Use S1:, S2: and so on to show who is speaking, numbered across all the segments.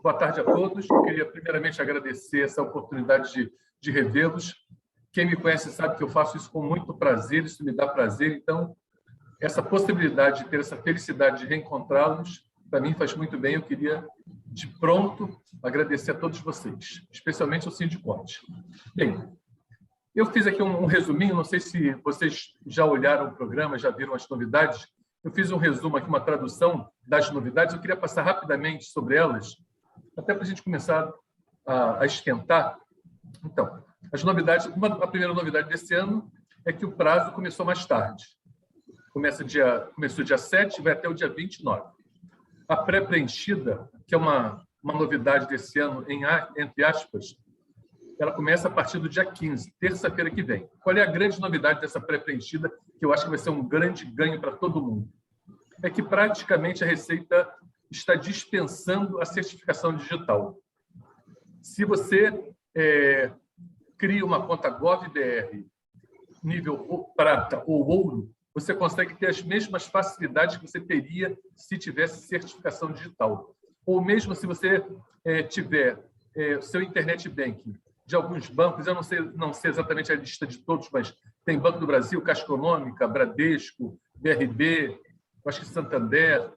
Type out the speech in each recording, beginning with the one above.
S1: Boa tarde a todos. Eu queria primeiramente agradecer essa oportunidade de revê-los. Quem me conhece sabe que eu faço isso com muito prazer, isso me dá prazer. Então, essa possibilidade de ter essa felicidade de reencontrá-los, para mim faz muito bem. Eu queria, de pronto, agradecer a todos vocês, especialmente ao Sindicote. Bem, eu fiz aqui um resuminho, não sei se vocês já olharam o programa, já viram as novidades. Eu fiz um resumo aqui, uma tradução das novidades. Eu queria passar rapidamente sobre elas, até para a gente começar a esquentar. Então, as novidades, a primeira novidade desse ano é que o prazo começou mais tarde. Começou dia 7 e vai até o dia 29. A pré-preenchida, que é uma novidade desse ano, entre aspas, ela começa a partir do dia 15, terça-feira que vem. Qual é a grande novidade dessa pré-preenchida, que eu acho que vai ser um grande ganho para todo mundo? É que praticamente a Receita está dispensando a certificação digital. Se você cria uma conta GovBR nível prata ou ouro, você consegue ter as mesmas facilidades que você teria se tivesse certificação digital. Ou mesmo se você tiver seu internet banking de alguns bancos, eu não sei exatamente a lista de todos, mas tem Banco do Brasil, Caixa Econômica, Bradesco, BRB, acho que Santander.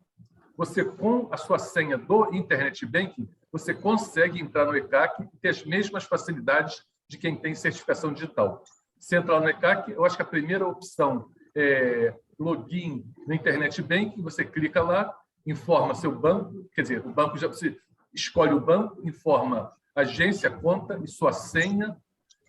S1: Você, com a sua senha do internet banking, você consegue entrar no ECAC e ter as mesmas facilidades de quem tem certificação digital. Você entra lá no ECAC, eu acho que a primeira opção é login no internet banking, você clica lá, informa seu banco, quer dizer, o banco você escolhe o banco, informa agência, conta e sua senha.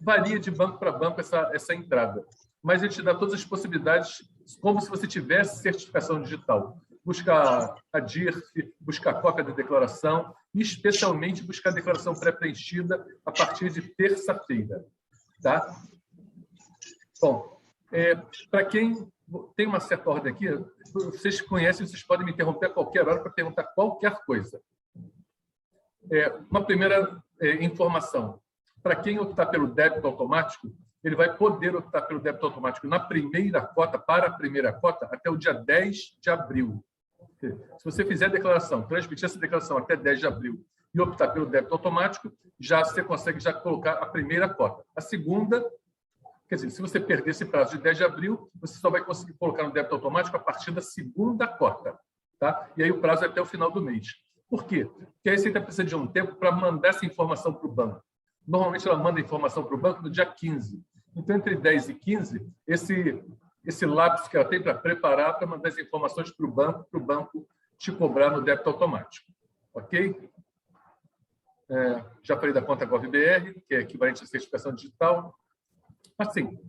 S1: Varia de banco para banco essa entrada, mas ele te dá todas as possibilidades como se você tivesse certificação digital. Buscar a DIRF, buscar a cópia da declaração e, especialmente, buscar a declaração pré-preenchida a partir de terça-feira. Tá? Bom, para quem tem uma certa ordem aqui, vocês conhecem, vocês podem me interromper a qualquer hora para perguntar qualquer coisa. Uma primeira informação. Para quem optar pelo débito automático, ele vai poder optar pelo débito automático na primeira cota, para a primeira cota, até o dia 10 de abril. Se você fizer a declaração, transmitir essa declaração até 10 de abril e optar pelo débito automático, você consegue já colocar a primeira cota. A segunda, quer dizer, se você perder esse prazo de 10 de abril, você só vai conseguir colocar no débito automático a partir da segunda cota. Tá? E aí o prazo é até o final do mês. Por quê? Porque a Receita precisa de um tempo para mandar essa informação para o banco. Normalmente ela manda a informação para o banco no dia 15. Então, entre 10 e 15, esse lapso que ela tem para preparar para mandar as informações para o banco te cobrar no débito automático. Ok? Já falei da conta GovBR, que é equivalente à certificação digital. Assim,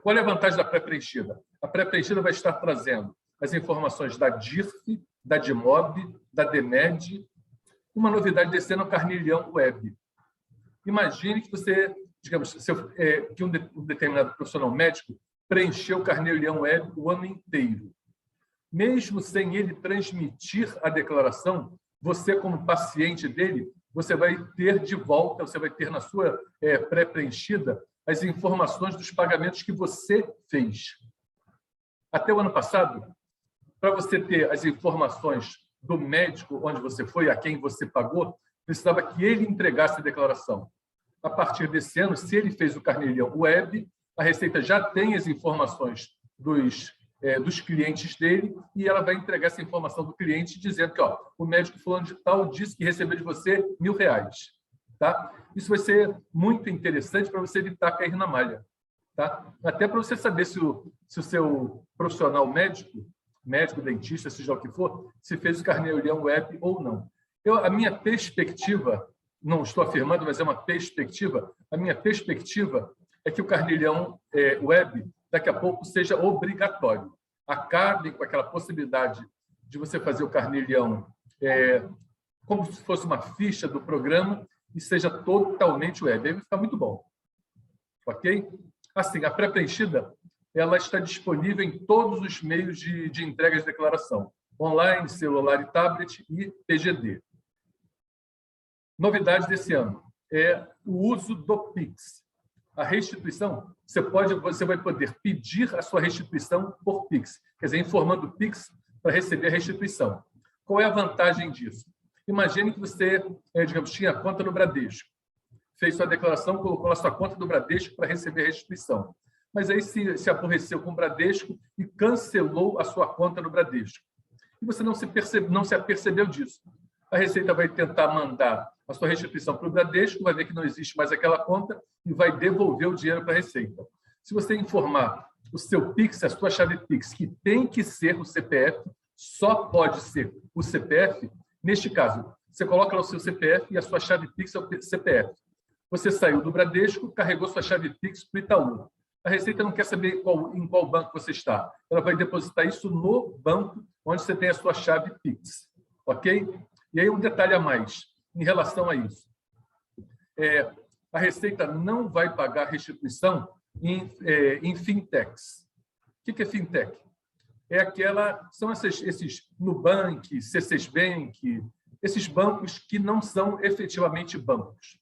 S1: qual é a vantagem da pré-preenchida? A pré-preenchida vai estar trazendo as informações da DIRF, da DIMOB, da DEMED. Uma novidade desse ano é o carnilhão web. Imagine que você, digamos, que um determinado profissional médico preencheu o carnilhão web o ano inteiro. Mesmo sem ele transmitir a declaração, você, como paciente dele, você vai ter de volta, você vai ter na sua pré-preenchida as informações dos pagamentos que você fez. Até o ano passado, para você ter as informações do médico onde você foi, a quem você pagou, precisava que ele entregasse a declaração. A partir desse ano, se ele fez o carnilhão web, a Receita já tem as informações dos clientes dele e ela vai entregar essa informação do cliente dizendo que o médico fulano de tal disse que recebeu de você R$1.000. Tá? Isso vai ser muito interessante para você evitar cair na malha. Tá? Até para você saber se o seu profissional médico, dentista, seja o que for, se fez o carnilhão web ou não. A minha perspectiva, não estou afirmando, mas é uma perspectiva, a minha perspectiva é que o carnilhão web, daqui a pouco, seja obrigatório. Acabe com aquela possibilidade de você fazer o carnilhão como se fosse uma ficha do programa e seja totalmente web. Aí vai ficar muito bom. Ok? Assim, a pré-preenchida ela está disponível em todos os meios de entrega de declaração. Online, celular e tablet e PGD. Novidade desse ano é o uso do Pix. A restituição, você vai poder pedir a sua restituição por Pix, quer dizer, informando o Pix para receber a restituição. Qual é a vantagem disso? Imagine que você, digamos, tinha conta no Bradesco, fez sua declaração, colocou na sua conta do Bradesco para receber a restituição. Mas aí se aborreceu com o Bradesco e cancelou a sua conta no Bradesco. E você não se apercebeu disso. A Receita vai tentar mandar a sua restituição para o Bradesco, vai ver que não existe mais aquela conta e vai devolver o dinheiro para a Receita. Se você informar o seu PIX, a sua chave PIX, que tem que ser o CPF, só pode ser o CPF, neste caso, você coloca lá o seu CPF e a sua chave PIX é o CPF. Você saiu do Bradesco, carregou sua chave PIX para o Itaú. A Receita não quer saber em qual banco você está. Ela vai depositar isso no banco onde você tem a sua chave PIX. Ok? E aí um detalhe a mais em relação a isso. A Receita não vai pagar restituição em fintechs. O que é fintech? São esses Nubank, C6 Bank, esses bancos que não são efetivamente bancos.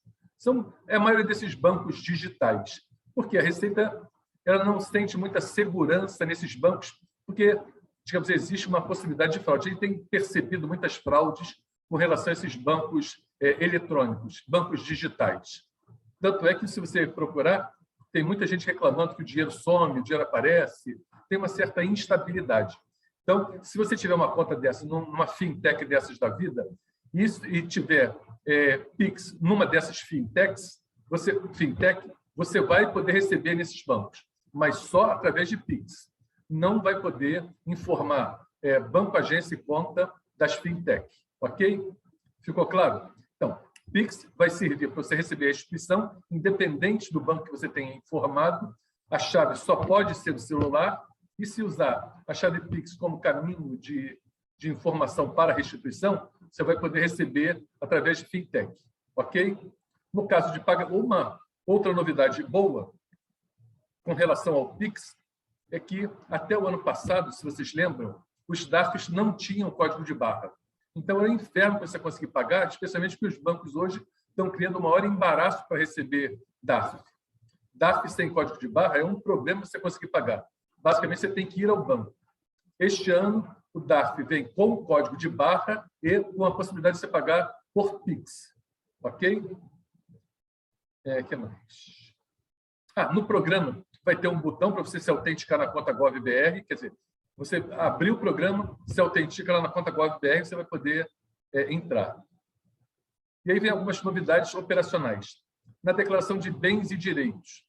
S1: A maioria desses bancos digitais. Porque a Receita ela não sente muita segurança nesses bancos, porque, digamos, existe uma possibilidade de fraude. A gente tem percebido muitas fraudes com relação a esses bancos eletrônicos, bancos digitais. Tanto é que, se você procurar, tem muita gente reclamando que o dinheiro some, o dinheiro aparece, tem uma certa instabilidade. Então, se você tiver uma conta dessa, numa fintech dessas da vida, e tiver PIX numa dessas fintechs, você vai poder receber nesses bancos, mas só através de PIX. Não vai poder informar banco, agência e conta das fintech. Ok? Ficou claro? Então, PIX vai servir para você receber a restituição, independente do banco que você tenha informado. A chave só pode ser do celular, e se usar a chave PIX como caminho de informação para a restituição, você vai poder receber através de fintech. Ok? No caso de pagar, uma outra novidade boa com relação ao PIX é que, até o ano passado, se vocês lembram, os DARFs não tinham código de barra. Então, é um inferno para você conseguir pagar, especialmente porque os bancos hoje estão criando um maior embaraço para receber DARF. DARF sem código de barra é um problema para você conseguir pagar. Basicamente, você tem que ir ao banco. Este ano, o DARF vem com o código de barra e com a possibilidade de você pagar por PIX. Ok? Que mais? No programa, vai ter um botão para você se autenticar na conta GovBR, quer dizer, você abrir o programa, se autentica lá na conta GovBR, você vai poder entrar. E aí vem algumas novidades operacionais. Na declaração de bens e direitos,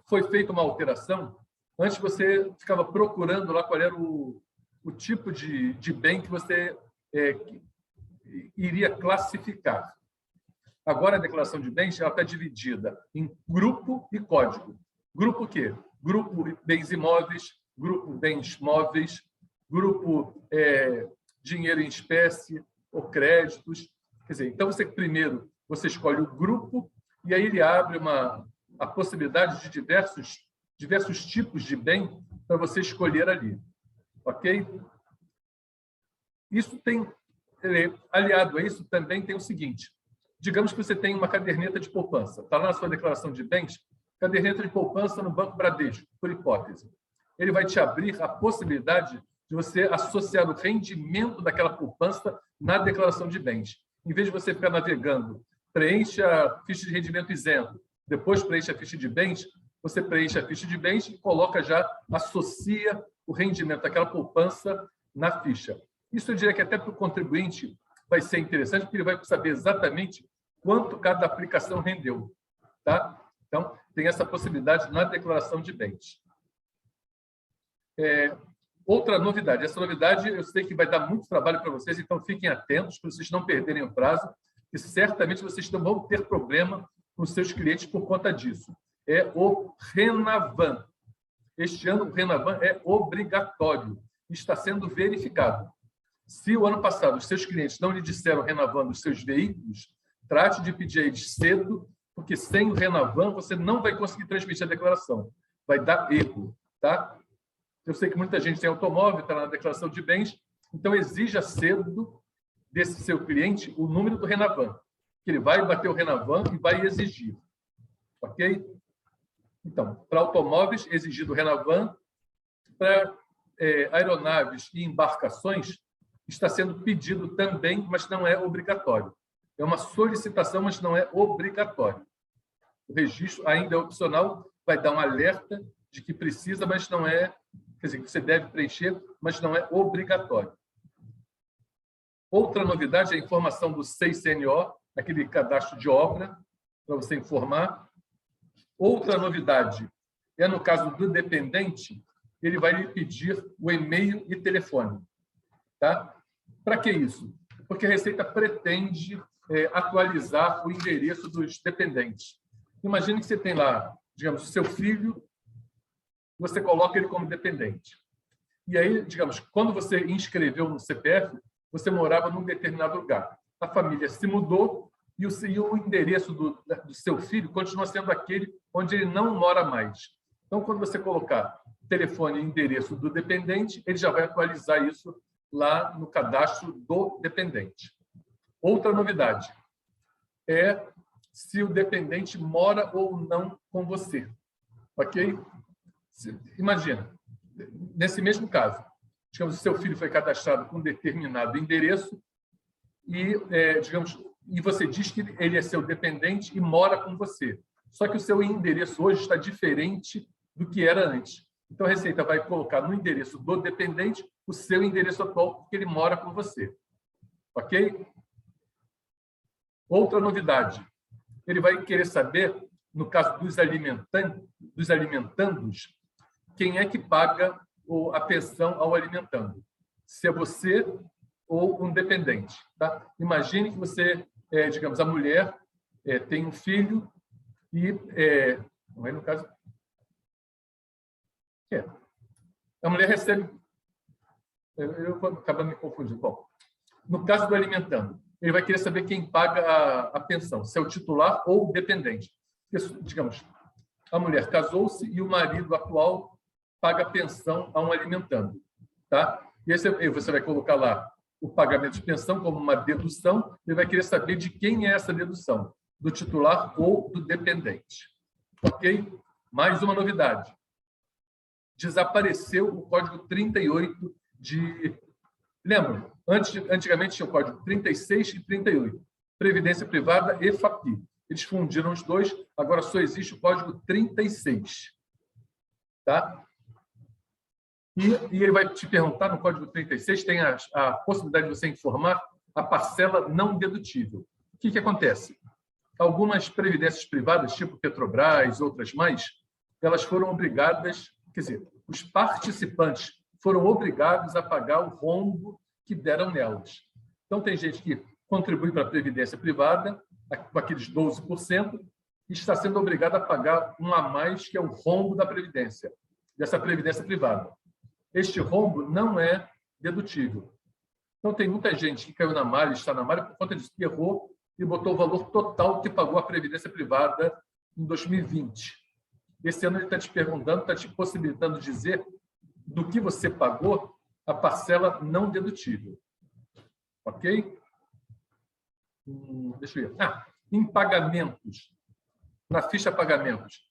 S1: foi feita uma alteração. Antes você ficava procurando lá qual era o tipo de bem que você iria classificar. Agora, a declaração de bens está dividida em grupo e código. Grupo o quê? Grupo bens imóveis, grupo bens móveis, grupo dinheiro em espécie ou créditos. Quer dizer, então, primeiro você escolhe o grupo e aí ele abre a possibilidade de diversos tipos de bem para você escolher ali. Ok? Isso aliado a isso, também tem o seguinte. Digamos que você tem uma caderneta de poupança. Está lá na sua declaração de bens, caderneta de poupança no Banco Bradesco, por hipótese. Ele vai te abrir a possibilidade de você associar o rendimento daquela poupança na declaração de bens. Em vez de você ficar navegando, preencha a ficha de rendimento isento, depois preenche a ficha de bens, você preenche a ficha de bens e associa o rendimento daquela poupança na ficha. Isso eu diria que até para o contribuinte vai ser interessante, porque ele vai saber exatamente quanto cada aplicação rendeu. Tá? Então, tem essa possibilidade na declaração de bens. Outra novidade. Essa novidade eu sei que vai dar muito trabalho para vocês, então fiquem atentos para vocês não perderem o prazo, e certamente vocês não vão ter problema com seus clientes por conta disso. É o Renavan. Este ano, o Renavan é obrigatório e está sendo verificado. Se o ano passado os seus clientes não lhe disseram Renavan dos seus veículos, trate de pedir a eles cedo, porque sem o Renavan você não vai conseguir transmitir a declaração. Vai dar erro. Tá? Eu sei que muita gente tem automóvel, está na declaração de bens, então exija cedo desse seu cliente o número do Renavan, que ele vai bater o Renavan e vai exigir. Ok? Então, para automóveis, exigido o Renavan. Para aeronaves e embarcações, está sendo pedido também, mas não é obrigatório. É uma solicitação, mas não é obrigatório. O registro ainda é opcional, vai dar um alerta de que precisa, mas não é, quer dizer, que você deve preencher, mas não é obrigatório. Outra novidade é a informação do 6CNO, aquele cadastro de obra, para você informar. Outra novidade é, no caso do dependente, ele vai lhe pedir o e-mail e telefone. Tá? Para que isso? Porque a Receita pretende atualizar o endereço dos dependentes. Imagine que você tem lá, digamos, o seu filho, você coloca ele como dependente. E aí, digamos, quando você inscreveu no CPF, você morava num determinado lugar. A família se mudou e o endereço do seu filho continua sendo aquele onde ele não mora mais. Então, quando você colocar telefone e endereço do dependente, ele já vai atualizar isso lá no cadastro do dependente. Outra novidade é se o dependente mora ou não com você. Ok? Imagina, nesse mesmo caso, digamos, o seu filho foi cadastrado com um determinado endereço e, digamos, e você diz que ele é seu dependente e mora com você. Só que o seu endereço hoje está diferente do que era antes. Então, a Receita vai colocar no endereço do dependente o seu endereço atual, porque ele mora com você. Ok? Outra novidade. Ele vai querer saber, no caso dos alimentandos, quem é que paga a pensão ao alimentando. Se é você ou um dependente. Tá? Imagine que você, digamos, a mulher tem um filho e, no caso, a mulher recebe... Eu vou acabar me confundindo. Bom, no caso do alimentando, ele vai querer saber quem paga a pensão, se é o titular ou o dependente. Digamos, a mulher casou-se e o marido atual paga a pensão a um alimentando. Tá? E aí você vai colocar lá o pagamento de pensão como uma dedução, ele vai querer saber de quem é essa dedução, do titular ou do dependente. Ok? Mais uma novidade. Desapareceu o código 38 de... Lembra? Antigamente tinha o código 36 e 38. Previdência Privada e FAPI. Eles fundiram os dois, agora só existe o código 36. Tá? E ele vai te perguntar, no código 36, tem a possibilidade de você informar a parcela não dedutível. O que acontece? Algumas previdências privadas, tipo Petrobras, outras mais, elas foram obrigadas, quer dizer, os participantes foram obrigados a pagar o rombo que deram nelas. Então, tem gente que contribui para a previdência privada, com aqueles 12%, e está sendo obrigado a pagar um a mais, que é o rombo da previdência, dessa previdência privada. Este rombo não é dedutível. Então, tem muita gente que caiu na malha, está na malha, por conta disso, que errou e botou o valor total que pagou a previdência privada em 2020. Esse ano ele está te perguntando, está te possibilitando dizer do que você pagou a parcela não dedutível. Ok? Deixa eu ver. Em pagamentos, na ficha pagamentos,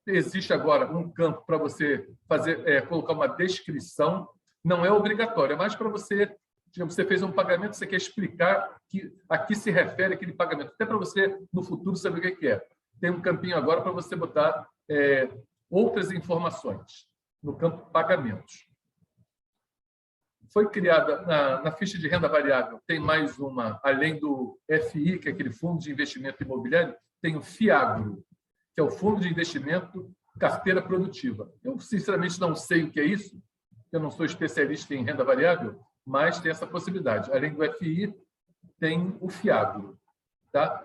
S1: existe agora um campo para você fazer, colocar uma descrição. Não é obrigatório, é mais para você, digamos, você fez um pagamento, você quer explicar a que se refere aquele pagamento, até para você, no futuro, saber o que é. Tem um campinho agora para você botar outras informações no campo pagamentos. Foi criada na ficha de renda variável, tem mais uma, além do FI, que é aquele Fundo de Investimento Imobiliário, tem o FIAGRO, que é o Fundo de Investimento Carteira Produtiva. Eu, sinceramente, não sei o que é isso, eu não sou especialista em renda variável, mas tem essa possibilidade. Além do FI, tem o FIAGRO. Tá?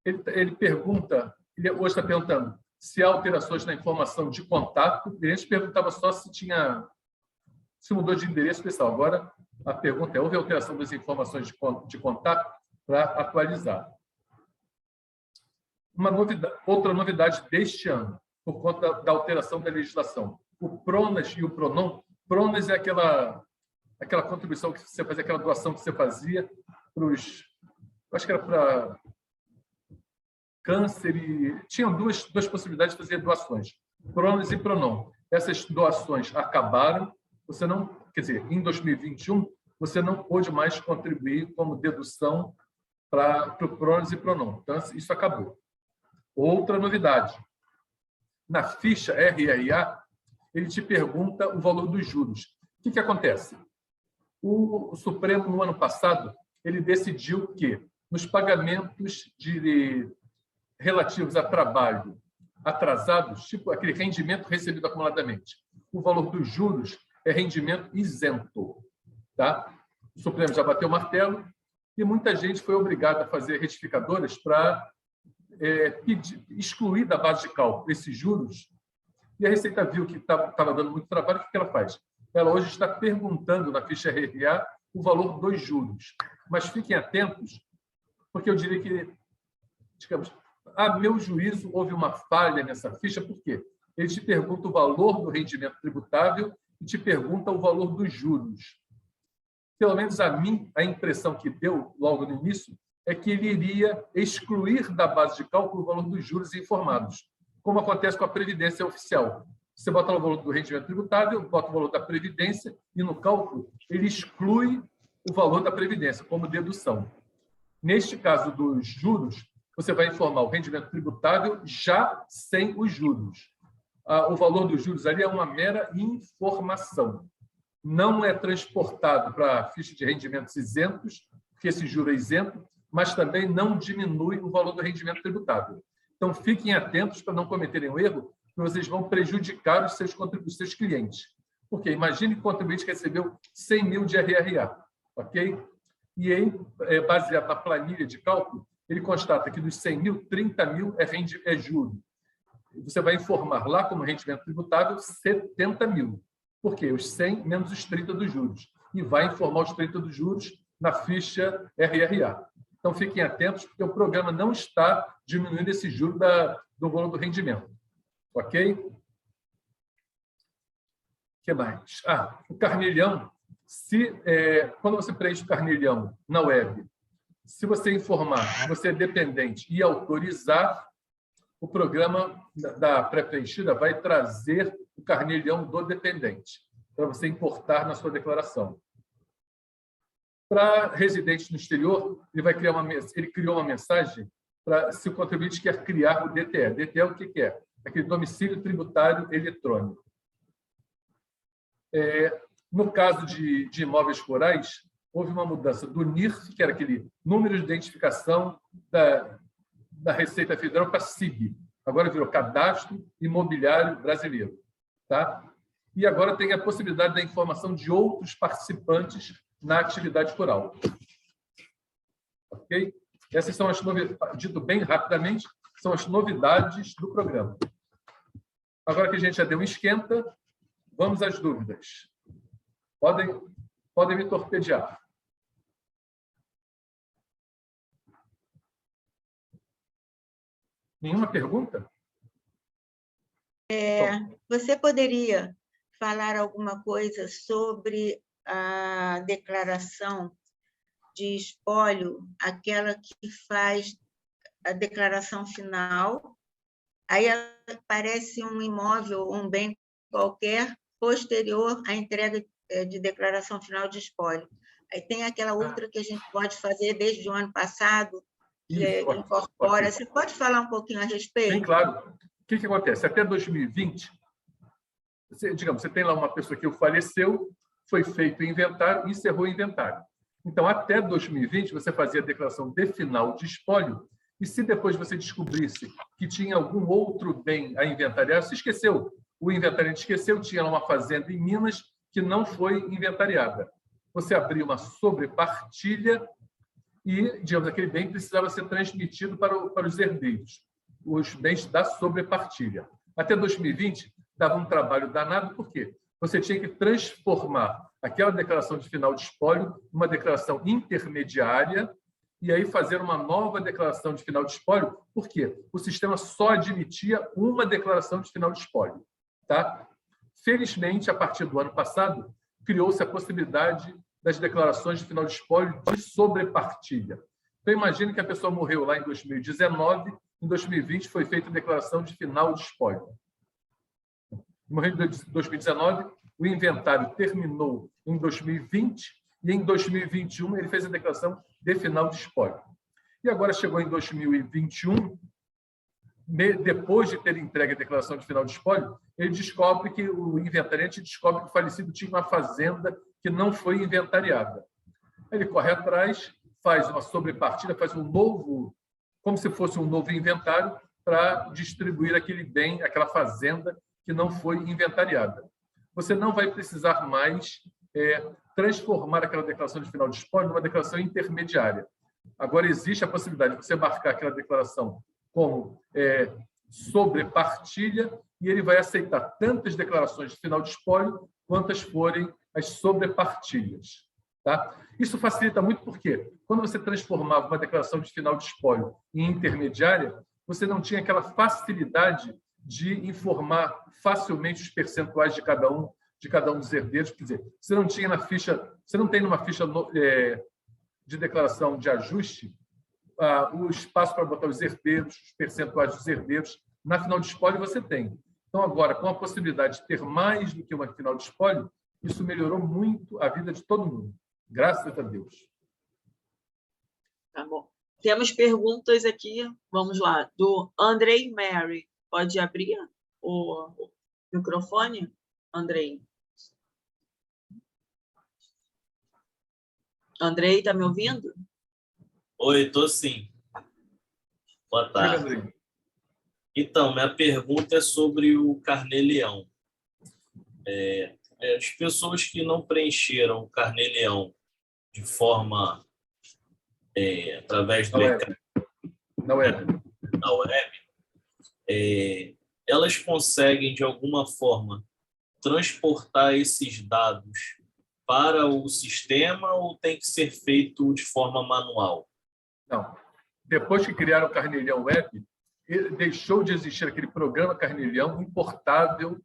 S1: Ele pergunta, ele hoje está perguntando se há alterações na informação de contato. Ele antes perguntava só se mudou de endereço pessoal. Agora, a pergunta é: houve alteração das informações de contato para atualizar? Outra novidade deste ano, por conta da alteração da legislação. O PRONAS e o PRONON. PRONAS é aquela contribuição que você fazia, aquela doação que você fazia para os... Acho que era para câncer e... Tinham duas possibilidades de fazer doações, PRONAS e PRONON. Essas doações acabaram, você não quer dizer, em 2021, você não pôde mais contribuir como dedução para o PRONAS e PRONON. Então, isso acabou. Outra novidade. Na ficha RRA, ele te pergunta o valor dos juros. O que acontece? O Supremo, no ano passado, ele decidiu que, nos pagamentos relativos a trabalho atrasados, tipo aquele rendimento recebido acumuladamente, o valor dos juros é rendimento isento. Tá? O Supremo já bateu o martelo e muita gente foi obrigada a fazer retificadoras para excluir da base de cálculo esses juros. E a Receita viu que estava dando muito trabalho, o que ela faz? Ela hoje está perguntando na ficha RRA o valor dos juros. Mas fiquem atentos, porque eu diria que, digamos, a meu juízo, houve uma falha nessa ficha, por quê? Ele te pergunta o valor do rendimento tributável e te pergunta o valor dos juros. Pelo menos a mim, a impressão que deu logo no início é que ele iria excluir da base de cálculo o valor dos juros informados, como acontece com a Previdência Oficial. Você bota o valor do rendimento tributável, bota o valor da Previdência e, no cálculo, ele exclui o valor da Previdência como dedução. Neste caso dos juros, você vai informar o rendimento tributável já sem os juros. O valor dos juros ali é uma mera informação. Não é transportado para a ficha de rendimentos isentos, porque esse juro é isento, mas também não diminui o valor do rendimento tributável. Então, fiquem atentos para não cometerem o erro, que vocês vão prejudicar os seus clientes. Porque imagine que o contribuinte recebeu 100 mil de RRA, ok? E aí, baseado na planilha de cálculo, ele constata que dos 100 mil, 30 mil é juro. Você vai informar lá como rendimento tributável 70 mil. Por quê? Os 100 menos os 30 dos juros. E vai informar os 30 dos juros na ficha RRA. Então, fiquem atentos, porque o programa não está diminuindo esse juro do valor do rendimento. Ok? O que mais? O carnelhão. Quando você preenche o carnelhão na web, se você informar que você é dependente e autorizar, o programa da pré-preenchida vai trazer o carnelhão do dependente, para você importar na sua declaração. Para residentes no exterior, ele criou uma mensagem para se o contribuinte quer criar o DTE. DTE o que é? Aquele domicílio tributário eletrônico. No caso de imóveis rurais, houve uma mudança do NIRF, que era aquele número de identificação da Receita Federal, para CIB. Agora virou Cadastro Imobiliário Brasileiro. Tá? E agora tem a possibilidade da informação de outros participantes na atividade rural. Ok? Essas são as novidades, dito bem rapidamente, são as novidades do programa. Agora que a gente já deu um esquenta, vamos às dúvidas. Podem me torpedear. Nenhuma pergunta?
S2: Você poderia falar alguma coisa sobre a declaração de espólio, aquela que faz a declaração final, aí aparece um imóvel, um bem qualquer, posterior à entrega de declaração final de espólio. Aí tem aquela outra que a gente pode fazer desde o ano passado, que incorpora. Você pode falar um pouquinho a respeito?
S1: Sim, claro. O que acontece? Até 2020, você tem lá uma pessoa que faleceu, foi feito o inventário e encerrou o inventário. Então, até 2020, você fazia a declaração de final de espólio, e se depois você descobrisse que tinha algum outro bem a inventariar, se esqueceu, o inventariante esqueceu, tinha uma fazenda em Minas que não foi inventariada. Você abria uma sobrepartilha e, digamos, aquele bem precisava ser transmitido para os herdeiros, os bens da sobrepartilha. Até 2020, dava um trabalho danado, por quê? Você tinha que transformar aquela declaração de final de espólio numa declaração intermediária e aí fazer uma nova declaração de final de espólio. Por quê? O sistema só admitia uma declaração de final de espólio. Tá? Felizmente, a partir do ano passado, criou-se a possibilidade das declarações de final de espólio de sobrepartilha. Então, imagine que a pessoa morreu lá em 2019, em 2020 foi feita a declaração de final de espólio. Morreu em 2019, o inventário terminou em 2020 e em 2021 ele fez a declaração de final de espólio. E agora chegou em 2021, depois de ter entregue a declaração de final de espólio, ele descobre que o inventariante descobre que o falecido tinha uma fazenda que não foi inventariada. Ele corre atrás, faz uma sobrepartilha, faz um novo, como se fosse um novo inventário, para distribuir aquele bem, aquela fazenda que não foi inventariada. Você não vai precisar mais transformar aquela declaração de final de espólio numa declaração intermediária. Agora existe a possibilidade de você marcar aquela declaração como sobrepartilha e ele vai aceitar tantas declarações de final de espólio quantas forem as sobrepartilhas. Tá? Isso facilita muito porque, quando você transformava uma declaração de final de espólio em intermediária, você não tinha aquela facilidade de informar facilmente os percentuais de cada um dos herdeiros. Quer dizer, você não tinha na ficha, você não tem numa ficha de declaração de ajuste o espaço para botar os herdeiros, os percentuais dos herdeiros. Na final de espólio você tem. Então, agora, com a possibilidade de ter mais do que uma final de espólio, isso melhorou muito a vida de todo mundo. Graças a Deus.
S3: Tá bom. Temos perguntas aqui, vamos lá, do Andrei Mary. Pode abrir o microfone, Andrei? Andrei, está me ouvindo?
S4: Oi, estou sim. Boa tarde. Então, minha pergunta é sobre o carnê-leão. As pessoas que não preencheram o carnê-leão de forma através do
S1: na web,
S4: elas conseguem, de alguma forma, transportar esses dados para o sistema ou tem que ser feito de forma manual?
S1: Não. Depois que criaram o Carnê-leão Web, deixou de existir aquele programa Carnê-leão importável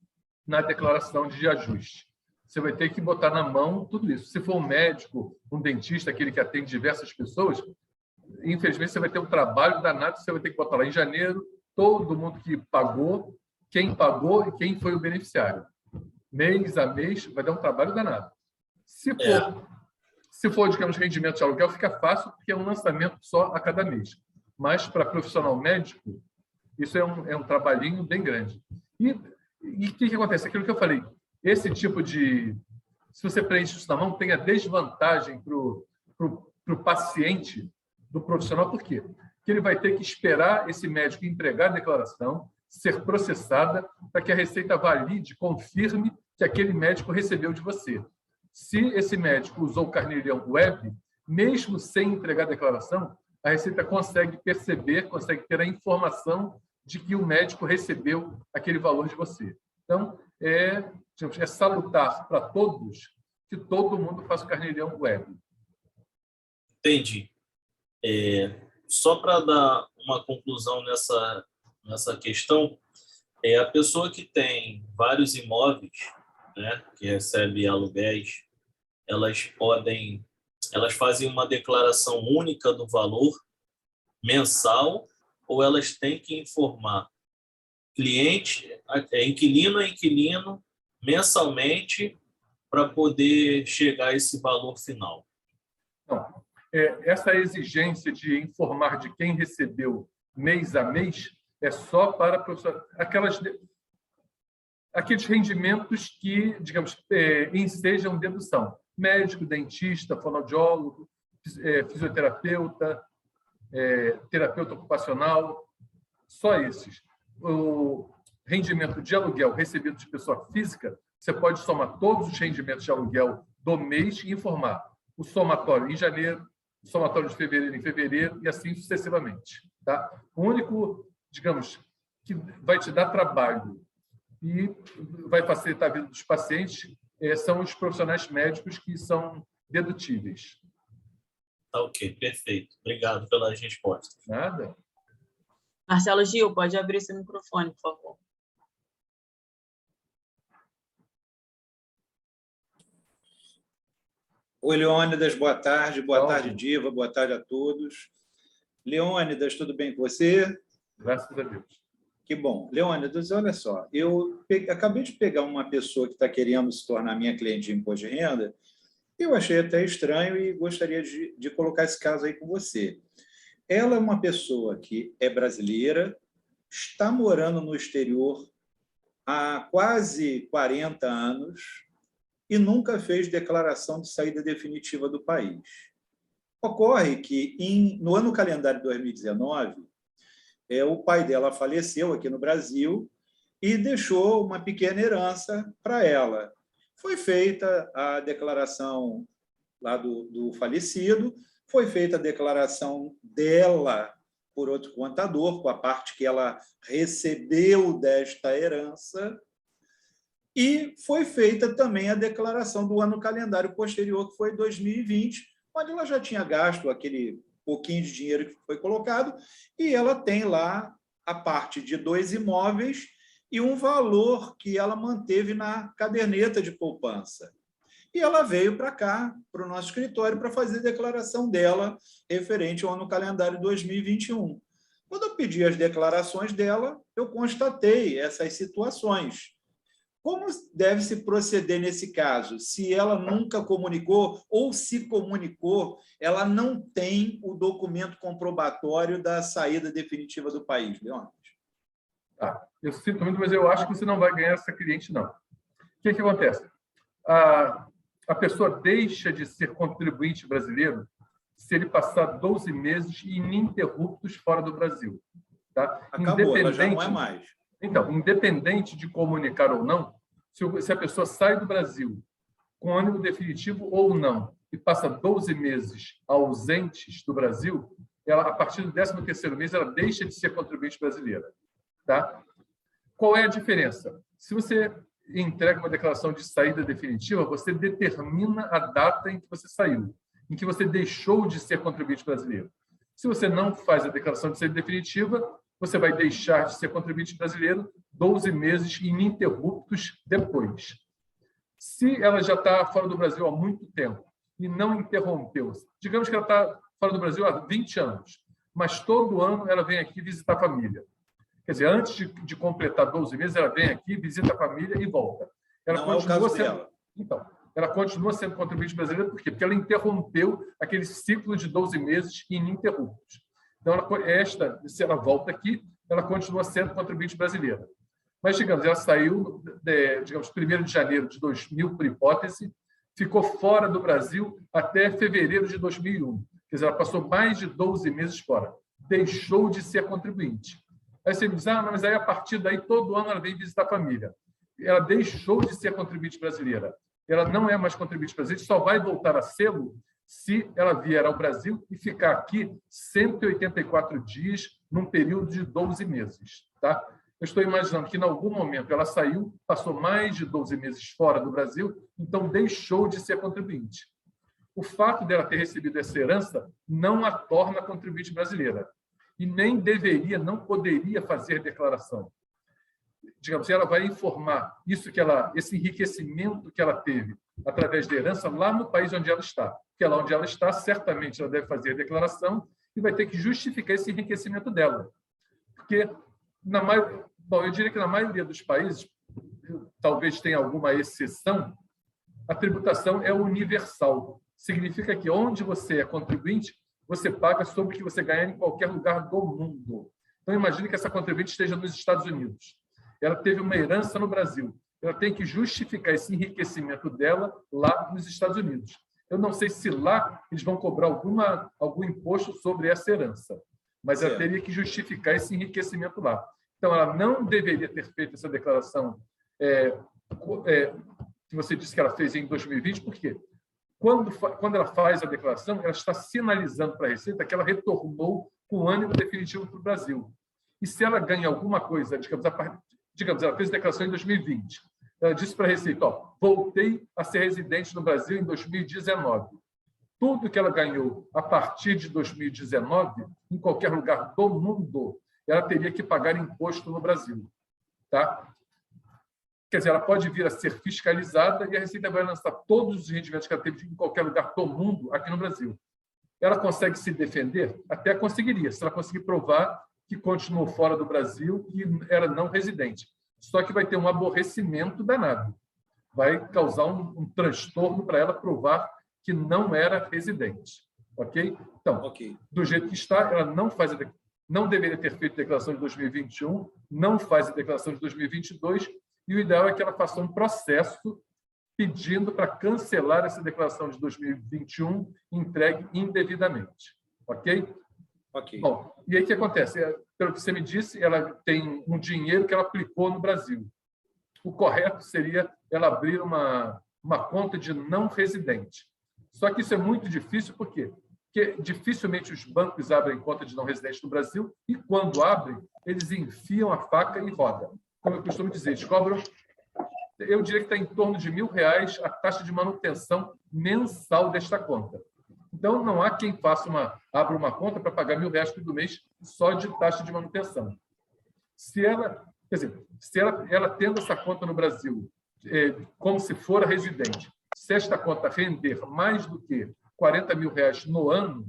S1: na declaração de ajuste. Você vai ter que botar na mão tudo isso. Se for um médico, um dentista, aquele que atende diversas pessoas, infelizmente você vai ter um trabalho danado, você vai ter que botar lá em janeiro todo mundo que pagou, quem pagou e quem foi o beneficiário. Mês a mês, vai dar um trabalho danado. Se for, digamos, rendimento de aluguel, fica fácil, porque é um lançamento só a cada mês. Mas, para profissional médico, isso é um trabalhinho bem grande. E o que acontece? Aquilo que eu falei, esse tipo de... Se você preenche isso na mão, tem a desvantagem para o paciente do profissional. Por quê? Porque ele vai ter que esperar esse médico entregar a declaração, ser processada, para que a Receita valide, confirme que aquele médico recebeu de você. Se esse médico usou o Carnê-leão Web, mesmo sem entregar a declaração, a Receita consegue perceber, consegue ter a informação de que o médico recebeu aquele valor de você. Então, é salutar para todos que todo mundo faça o Carnê-leão Web.
S4: Entendi. Só para dar uma conclusão nessa questão, a pessoa que tem vários imóveis, né, que recebe aluguéis, elas fazem uma declaração única do valor mensal ou elas têm que informar cliente, inquilino a inquilino, mensalmente para poder chegar a esse valor final?
S1: Não. Essa exigência de informar de quem recebeu mês a mês é só para aqueles rendimentos que, digamos, ensejam dedução. Médico, dentista, fonoaudiólogo, fisioterapeuta, terapeuta ocupacional, só esses. O rendimento de aluguel recebido de pessoa física, você pode somar todos os rendimentos de aluguel do mês e informar o somatório em janeiro, o somatório de fevereiro em fevereiro e assim sucessivamente. Tá? O único, digamos, que vai te dar trabalho e vai facilitar a vida dos pacientes são os profissionais médicos que são dedutíveis.
S4: Tá, ok, perfeito. Obrigado pelas respostas.
S1: Nada.
S3: Marcelo Gil, pode abrir seu microfone, por favor.
S5: Oi, Leônidas, boa tarde. Boa tarde, Diva. Boa tarde a todos. Leônidas, tudo bem com você?
S1: Graças a Deus.
S5: Que bom. Leônidas, olha só, eu acabei de pegar uma pessoa que está querendo se tornar minha cliente de imposto de renda Eu achei até estranho e gostaria de colocar esse caso aí com você. Ela é uma pessoa que é brasileira, está morando no exterior há quase 40 anos e nunca fez declaração de saída definitiva do país. Ocorre que, no ano calendário de 2019, o pai dela faleceu aqui no Brasil e deixou uma pequena herança para ela. Foi feita a declaração lá do falecido, foi feita a declaração dela por outro contador, com a parte que ela recebeu desta herança, e foi feita também a declaração do ano calendário posterior, que foi 2020, onde ela já tinha gasto aquele pouquinho de dinheiro que foi colocado, e ela tem lá a parte de 2 imóveis e um valor que ela manteve na caderneta de poupança. E ela veio para cá, para o nosso escritório, para fazer a declaração dela referente ao ano calendário 2021. Quando eu pedi as declarações dela, eu constatei essas situações. Como deve-se proceder nesse caso? Se ela nunca comunicou ou se comunicou, ela não tem o documento comprobatório da saída definitiva do país, Leônidas?
S1: Eu sinto muito, mas eu acho que você não vai ganhar essa cliente, não. O que acontece? A pessoa deixa de ser contribuinte brasileiro se ele passar 12 meses ininterruptos fora do Brasil. Tá?
S5: Acabou, ela já não é mais.
S1: Então, independente de comunicar ou não, se a pessoa sai do Brasil com ônibus definitivo ou não e passa 12 meses ausentes do Brasil, ela, a partir do 13º mês, ela deixa de ser contribuinte brasileira. Tá? Qual é a diferença? Se você entrega uma declaração de saída definitiva, você determina a data em que você saiu, em que você deixou de ser contribuinte brasileiro. Se você não faz a declaração de saída definitiva, você vai deixar de ser contribuinte brasileiro 12 meses ininterruptos depois. Se ela já está fora do Brasil há muito tempo e não interrompeu, digamos que ela está fora do Brasil há 20 anos, mas todo ano ela vem aqui visitar a família. Quer dizer, antes de completar 12 meses, ela vem aqui, visita a família e volta. Ela
S5: não continua
S1: é o caso
S5: sendo...
S1: dela. Então, ela continua sendo contribuinte brasileira, por quê? Porque ela interrompeu aquele ciclo de 12 meses ininterruptos. Então, se ela volta aqui, ela continua sendo contribuinte brasileira. Mas, digamos, ela saiu, digamos, 1º de janeiro de 2000, por hipótese, ficou fora do Brasil até fevereiro de 2001. Quer dizer, ela passou mais de 12 meses fora. Deixou de ser contribuinte. Aí você me diz, mas aí a partir daí todo ano ela vem visitar a família. Ela deixou de ser contribuinte brasileira. Ela não é mais contribuinte brasileira, só vai voltar a sê-lo se ela vier ao Brasil e ficar aqui 184 dias num período de 12 meses. Tá? Eu estou imaginando que, em algum momento, ela saiu, passou mais de 12 meses fora do Brasil, então deixou de ser contribuinte. O fato dela ter recebido essa herança não a torna contribuinte brasileira. E nem deveria, não poderia fazer declaração. Digamos, ela vai informar esse enriquecimento que ela teve através da herança lá no país onde ela está. Porque lá onde ela está, certamente ela deve fazer a declaração e vai ter que justificar esse enriquecimento dela. Porque, eu diria que na maioria dos países, talvez tenha alguma exceção, a tributação é universal. Significa que onde você é contribuinte, você paga sobre o que você ganhar em qualquer lugar do mundo. Então, imagine que essa contribuinte esteja nos Estados Unidos. Ela teve uma herança no Brasil. Ela tem que justificar esse enriquecimento dela lá nos Estados Unidos. Eu não sei se lá eles vão cobrar algum imposto sobre essa herança, mas ela teria que justificar esse enriquecimento lá. Então, ela não deveria ter feito essa declaração que você disse que ela fez em 2020, por quê? Quando ela faz a declaração, ela está sinalizando para a Receita que ela retornou com o ânimo definitivo para o Brasil. E se ela ganha alguma coisa, digamos, ela fez a declaração em 2020, ela disse para a Receita, voltei a ser residente no Brasil em 2019. Tudo que ela ganhou a partir de 2019, em qualquer lugar do mundo, ela teria que pagar imposto no Brasil. Tá? Quer dizer, ela pode vir a ser fiscalizada e a Receita vai lançar todos os rendimentos que ela teve em qualquer lugar do mundo aqui no Brasil. Ela consegue se defender? Até conseguiria, se ela conseguir provar que continuou fora do Brasil e era não residente. Só que vai ter um aborrecimento danado. Vai causar um transtorno para ela provar que não era residente. Ok? Então,
S5: Ok.
S1: do jeito que está, ela não deveria ter feito declaração de 2021, não faz a declaração de 2022, e o ideal é que ela faça um processo pedindo para cancelar essa declaração de 2021 entregue indevidamente. Ok?
S5: Ok.
S1: Bom, e aí o que acontece? Pelo que você me disse, ela tem um dinheiro que ela aplicou no Brasil. O correto seria ela abrir uma conta de não residente. Só que isso é muito difícil, por quê? Porque dificilmente os bancos abrem conta de não residente no Brasil e, quando abrem, eles enfiam a faca e rodam. Como eu costumo dizer, eles cobram, eu diria que está em torno de R$1.000 a taxa de manutenção mensal desta conta. Então, não há quem abra uma conta para pagar R$1.000 todo mês só de taxa de manutenção. Se ela tendo essa conta no Brasil, como se for residente, se esta conta render mais do que R$40.000 no ano,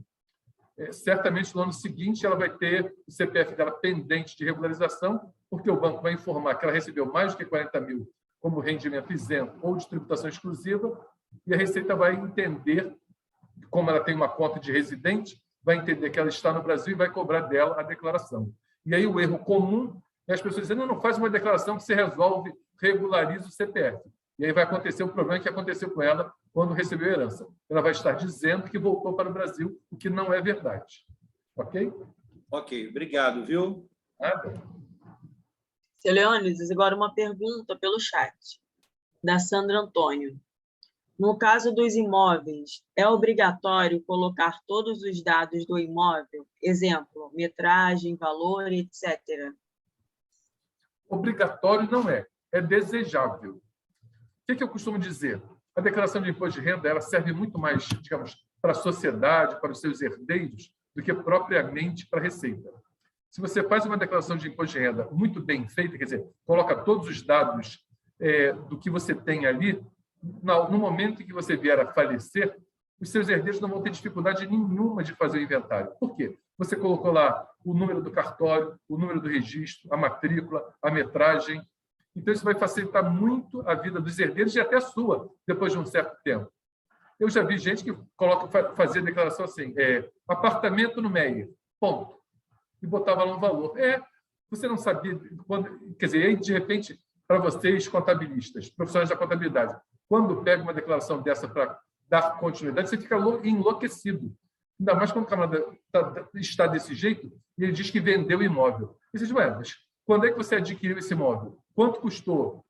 S1: certamente no ano seguinte ela vai ter o CPF dela pendente de regularização, porque o banco vai informar que ela recebeu mais do que 40 mil como rendimento isento ou de tributação exclusiva, e a Receita vai entender, como ela tem uma conta de residente, vai entender que ela está no Brasil e vai cobrar dela a declaração. E aí o erro comum é as pessoas dizendo: não faz uma declaração que se resolve, regulariza o CPF. E aí vai acontecer o problema que aconteceu com ela quando recebeu a herança. Ela vai estar dizendo que voltou para o Brasil, o que não é verdade. Ok?
S5: Ok, obrigado, viu?
S1: Nada.
S3: Seu Leônidas, agora uma pergunta pelo chat, da Sandra Antônio. No caso dos imóveis, é obrigatório colocar todos os dados do imóvel? Exemplo, metragem, valor, etc.
S1: Obrigatório não é. É desejável. O que eu costumo dizer? A declaração de imposto de renda ela serve muito mais, digamos, para a sociedade, para os seus herdeiros, do que propriamente para a Receita. Se você faz uma declaração de imposto de renda muito bem feita, quer dizer, coloca todos os dados do que você tem ali, no momento em que você vier a falecer, os seus herdeiros não vão ter dificuldade nenhuma de fazer o inventário. Por quê? Você colocou lá o número do cartório, o número do registro, a matrícula, a metragem. Então, isso vai facilitar muito a vida dos herdeiros e até a sua, depois de um certo tempo. Eu já vi gente que fazia declaração assim, apartamento no Meier, ponto. E botava lá um valor. Você não sabia, quer dizer, aí, de repente, para vocês, contabilistas, profissionais da contabilidade, quando pega uma declaração dessa para dar continuidade, você fica enlouquecido. Ainda mais quando o camarada está desse jeito e ele diz que vendeu o imóvel. E você diz: mas quando é que você adquiriu esse imóvel? Quanto custou?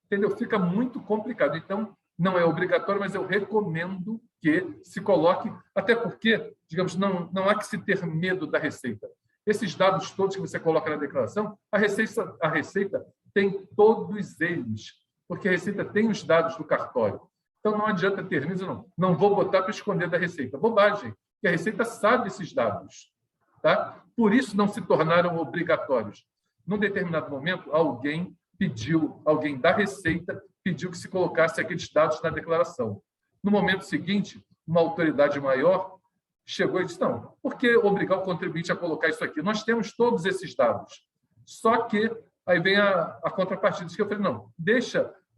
S1: Entendeu? Fica muito complicado. Então, não é obrigatório, mas eu recomendo que se coloque, até porque, digamos, não há que se ter medo da Receita. Esses dados todos que você coloca na declaração, a Receita tem todos eles, porque a Receita tem os dados do cartório. Então, não adianta ter medo, não vou botar para esconder da Receita. Bobagem, porque a Receita sabe esses dados. Tá? Por isso não se tornaram obrigatórios. Num determinado momento, alguém da Receita pediu que se colocasse aqueles dados na declaração. No momento seguinte, uma autoridade maior chegou e disse: não, por que obrigar o contribuinte a colocar isso aqui? Nós temos todos esses dados. Só que aí vem a contrapartida, que eu falei: não,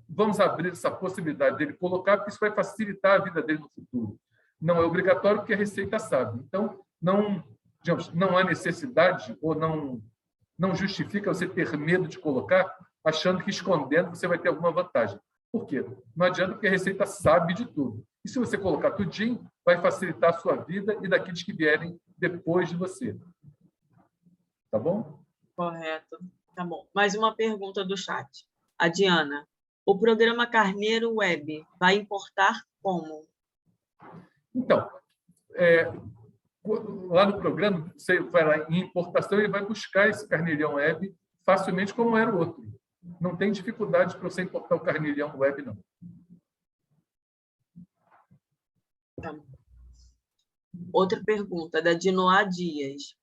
S1: vamos abrir essa possibilidade dele colocar, porque isso vai facilitar a vida dele no futuro. Não é obrigatório, porque a Receita sabe. Então, não há necessidade ou não justifica você ter medo de colocar, achando que escondendo você vai ter alguma vantagem. Por quê? Não adianta, porque a Receita sabe de tudo. E se você colocar tudinho, vai facilitar a sua vida e daqueles que vierem depois de você. Tá bom?
S3: Correto. Tá bom. Mais uma pergunta do chat. A Diana. O programa Carneiro Web vai importar como?
S1: Então, lá no programa, você vai lá em importação e vai buscar esse carneirinho web facilmente, como era o outro. Não tem dificuldade para você importar o carneirinho web, não.
S3: Tá. Outra pergunta, da Dinoá Dias.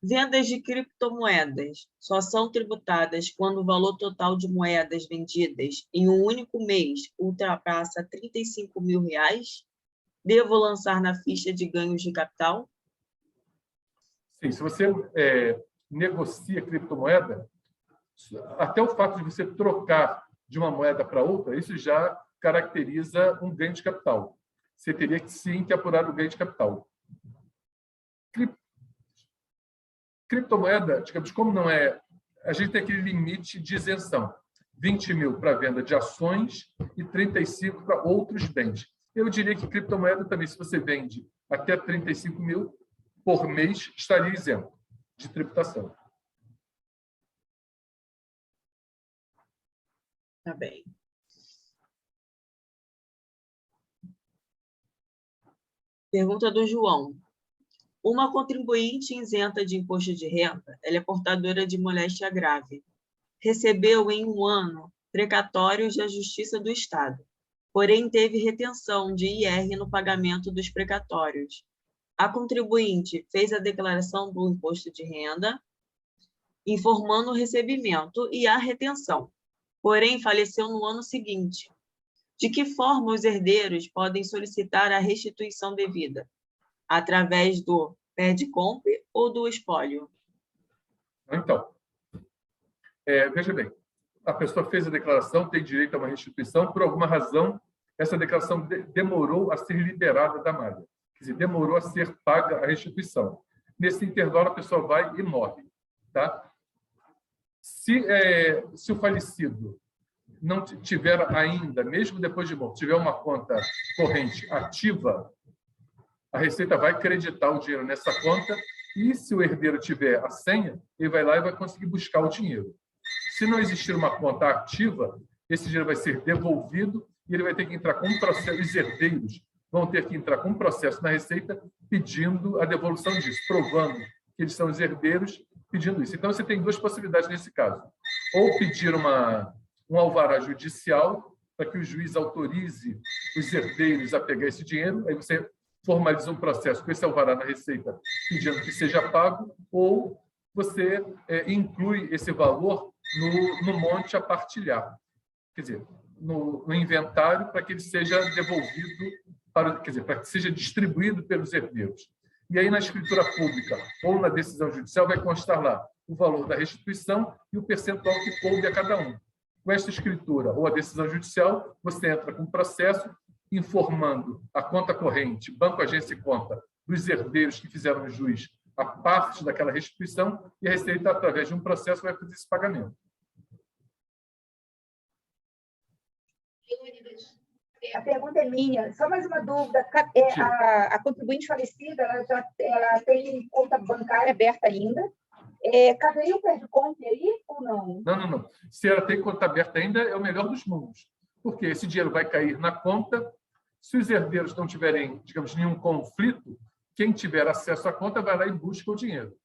S3: Vendas de criptomoedas só são tributadas quando o valor total de moedas vendidas em um único mês ultrapassa R$35 mil? Devo lançar na ficha de ganhos de capital?
S1: Sim, se você negocia criptomoeda, até o fato de você trocar de uma moeda para outra, isso já caracteriza um ganho de capital. você teria que sim que apurar o ganho de capital. Criptomoeda, digamos, como não é... A gente tem aquele limite de isenção. 20 mil para venda de ações e 35 para outros bens. Eu diria que criptomoeda também, se você vende até 35 mil por mês, estaria isento de tributação.
S3: Tá bem. Pergunta do João. Uma contribuinte isenta de imposto de renda, ela é portadora de moléstia grave. Recebeu em um ano precatórios da Justiça do Estado, porém teve retenção de IR no pagamento dos precatórios. A contribuinte fez a declaração do imposto de renda, informando o recebimento e a retenção, porém faleceu no ano seguinte. De que forma os herdeiros podem solicitar a restituição devida? Através do perde-comp ou do espólio?
S1: Então, veja bem, a pessoa fez a declaração, tem direito a uma restituição, por alguma razão, essa declaração demorou a ser liberada da malha. Quer dizer, demorou a ser paga a restituição. Nesse intervalo, a pessoa vai e morre. Tá? Se o falecido não tiver ainda, mesmo depois de morto, tiver uma conta corrente ativa, a Receita vai acreditar o dinheiro nessa conta e, se o herdeiro tiver a senha, ele vai lá e vai conseguir buscar o dinheiro. Se não existir uma conta ativa, esse dinheiro vai ser devolvido e ele vai ter que entrar com um processo. Os herdeiros vão ter que entrar com um processo na Receita pedindo a devolução disso, provando que eles são os herdeiros pedindo isso. Então, você tem duas possibilidades nesse caso. Ou pedir um alvará judicial para que o juiz autorize os herdeiros a pegar esse dinheiro, aí você formaliza um processo com esse alvará na Receita pedindo que seja pago, ou você inclui esse valor no monte a partilhar, quer dizer, no inventário, para que ele seja devolvido, para que seja distribuído pelos herdeiros. E aí, na escritura pública ou na decisão judicial, vai constar lá o valor da restituição e o percentual que coube a cada um. Com esta escritura ou a decisão judicial, você entra com um processo informando a conta corrente, banco, agência e conta dos herdeiros que fizeram jus a parte daquela restituição e a Receita, através de um processo, vai fazer esse pagamento.
S6: A pergunta é minha. Só mais uma dúvida. A contribuinte falecida, ela tem conta bancária aberta ainda. Caberia o perde-comp aí ou não?
S1: Não. Se ela tem conta aberta ainda, é o melhor dos mundos. Porque esse dinheiro vai cair na conta. Se os herdeiros não tiverem, digamos, nenhum conflito, quem tiver acesso à conta vai lá e busca o dinheiro.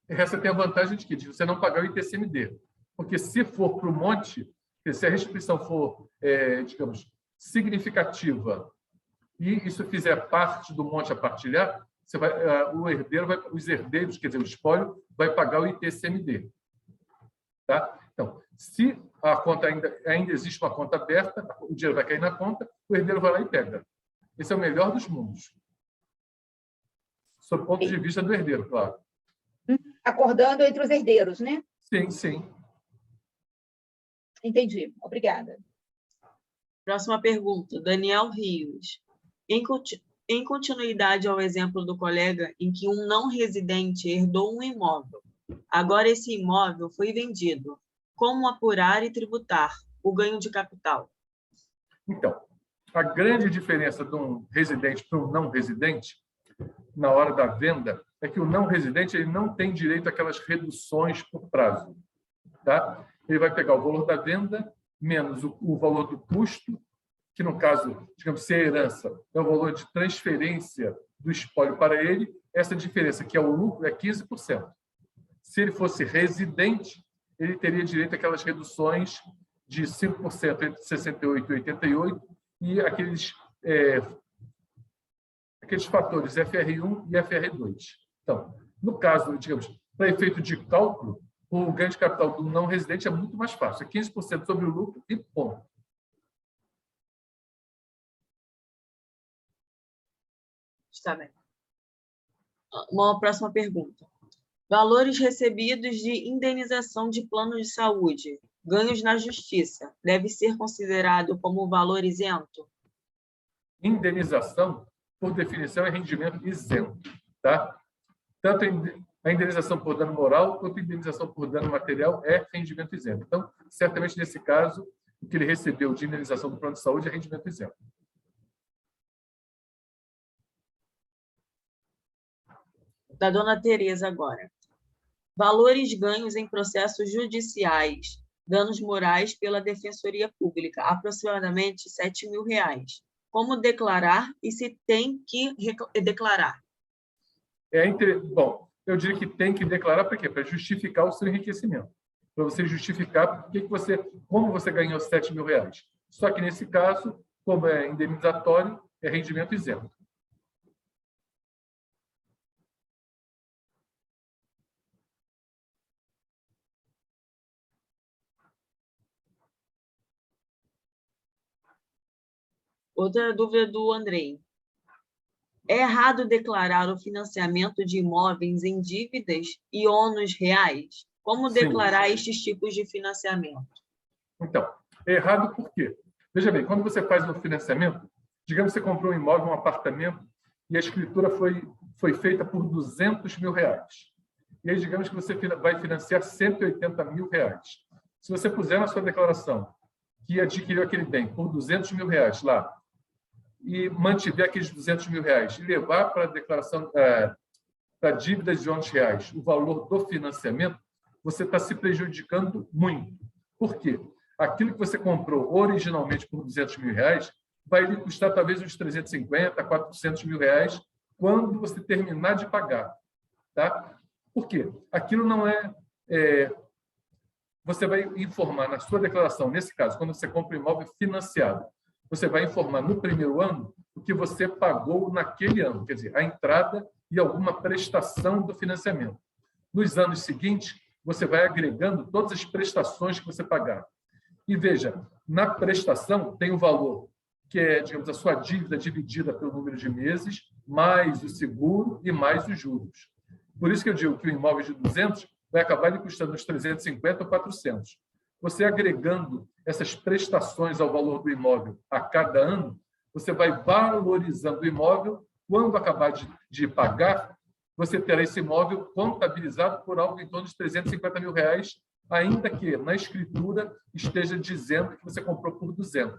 S1: Essa tem a vantagem de que de você não pagar o ITCMD. Porque se for para o monte, se a restituição for, digamos, significativa e isso fizer parte do monte a partilhar, os herdeiros, quer dizer, o espólio, vai pagar o ITCMD. Tá? Então, se a conta ainda existe uma conta aberta, o dinheiro vai cair na conta, o herdeiro vai lá e pega. Esse é o melhor dos mundos. Sob o ponto de vista do herdeiro, claro.
S6: Acordando entre os herdeiros, né?
S1: Sim.
S6: Entendi. Obrigada.
S3: Próxima pergunta, Daniel Rios. Em continuidade ao exemplo do colega em que um não residente herdou um imóvel, agora esse imóvel foi vendido. Como apurar e tributar o ganho de capital?
S1: Então, a grande diferença de um residente para um não residente, na hora da venda, é que o não residente ele não tem direito àquelas reduções por prazo. Tá? Ele vai pegar o valor da venda menos o valor do custo, que no caso, digamos, se é herança, é o valor de transferência do espólio para ele, essa diferença, que é o lucro, é 15%. Se ele fosse residente, ele teria direito àquelas reduções de 5% entre 68 e 88 e aqueles fatores FR1 e FR2. Então, no caso, digamos, para efeito de cálculo, o ganho de capital do não residente é muito mais fácil. É 15% sobre o lucro e ponto.
S3: Está bem. Uma próxima pergunta. Valores recebidos de indenização de plano de saúde, ganhos na justiça, deve ser considerado como valor isento?
S1: indenização, por definição, é rendimento isento, tá? Tanto a indenização por dano moral quanto a indenização por dano material é rendimento isento. Então, certamente, nesse caso, o que ele recebeu de indenização do plano de saúde é rendimento isento.
S3: Da dona Tereza agora. Valores ganhos em processos judiciais, danos morais pela Defensoria Pública, aproximadamente R$7.000. Como declarar e se tem que declarar?
S1: Bom, eu diria que tem que declarar para quê? Para justificar o seu enriquecimento. Para você justificar como você ganhou R$7.000. Só que, nesse caso, como é indenizatório, é rendimento isento.
S3: Outra dúvida do Andrei. É errado declarar o financiamento de imóveis em dívidas e ônus reais? Como declarar estes tipos de financiamento?
S1: Então, é errado por quê? Veja bem, quando você faz um financiamento, digamos que você comprou um imóvel, um apartamento, e a escritura foi feita por R$200.000. E aí, digamos que você vai financiar R$180.000. Se você puser na sua declaração que adquiriu aquele bem por R$200.000 lá, e mantiver aqueles R$200.000 e levar para a declaração para dívidas de ônus reais o valor do financiamento, você está se prejudicando muito. Por quê? Aquilo que você comprou originalmente por R$200.000 vai lhe custar talvez uns R$350.000, R$400.000 quando você terminar de pagar. Tá? Por quê? Aquilo não você vai informar na sua declaração, nesse caso, quando você compra um imóvel financiado, você vai informar no primeiro ano o que você pagou naquele ano, quer dizer, a entrada e alguma prestação do financiamento. Nos anos seguintes, você vai agregando todas as prestações que você pagar. E veja, na prestação tem o valor, que é, digamos, a sua dívida dividida pelo número de meses, mais o seguro e mais os juros. Por isso que eu digo que o imóvel de 200 vai acabar lhe custando uns 350 ou 400. Você agregando essas prestações ao valor do imóvel a cada ano, você vai valorizando o imóvel. Quando acabar de pagar, você terá esse imóvel contabilizado por algo em torno de R$350.000, ainda que na escritura esteja dizendo que você comprou por 200.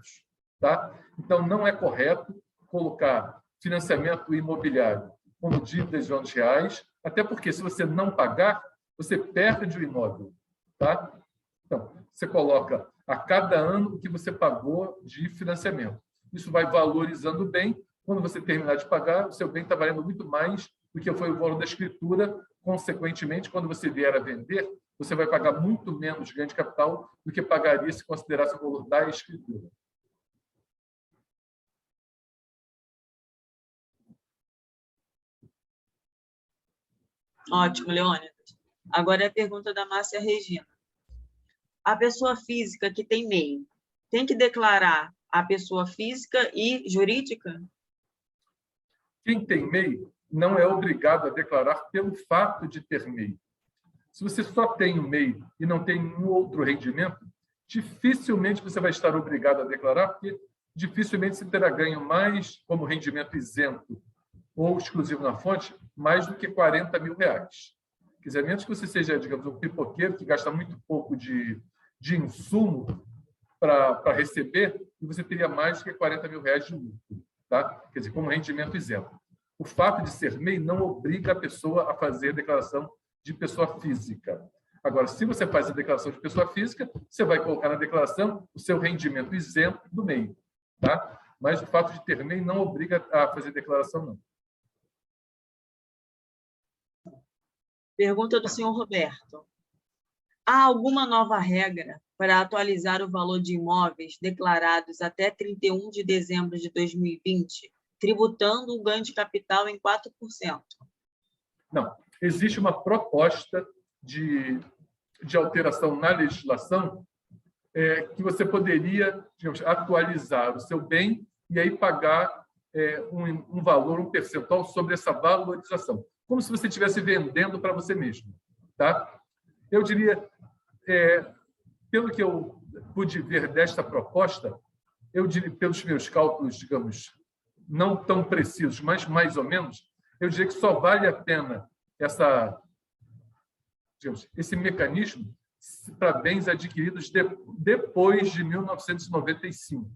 S1: Tá? Então, não é correto colocar financiamento imobiliário como dívidas de ônus reais, até porque, se você não pagar, você perde o imóvel. Tá? Então, você coloca a cada ano o que você pagou de financiamento. Isso vai valorizando o bem. Quando você terminar de pagar, o seu bem está valendo muito mais do que foi o valor da escritura. Consequentemente, quando você vier a vender, você vai pagar muito menos ganho de capital do que pagaria se considerasse o valor da escritura.
S3: Ótimo, Leônidas. Agora é a pergunta da Márcia Regina. A pessoa física que tem MEI tem que declarar a pessoa física e jurídica?
S1: Quem tem MEI não é obrigado a declarar pelo fato de ter MEI. Se você só tem o MEI e não tem nenhum outro rendimento, dificilmente você vai estar obrigado a declarar, porque dificilmente você terá ganho mais como rendimento isento ou exclusivo na fonte, mais do que R$40.000. Quer dizer, a menos que você seja, digamos, um pipoqueiro que gasta muito pouco de insumo para receber, e você teria mais do que R$40.000 de lucro. Tá? Quer dizer, como rendimento isento. O fato de ser MEI não obriga a pessoa a fazer a declaração de pessoa física. Agora, se você faz a declaração de pessoa física, você vai colocar na declaração o seu rendimento isento do MEI. Tá? Mas o fato de ter MEI não obriga a fazer declaração, não.
S3: Pergunta do senhor Roberto. Há alguma nova regra para atualizar o valor de imóveis declarados até 31 de dezembro de 2020, tributando o ganho de capital em 4%?
S1: Não. Existe uma proposta de alteração na legislação que você poderia, digamos, atualizar o seu bem e aí pagar um valor, um percentual sobre essa valorização, como se você estivesse vendendo para você mesmo. Tá? Eu diria, pelo que eu pude ver desta proposta, eu diria, pelos meus cálculos, digamos, não tão precisos, mas mais ou menos, eu diria que só vale a pena esse mecanismo para bens adquiridos depois de 1995.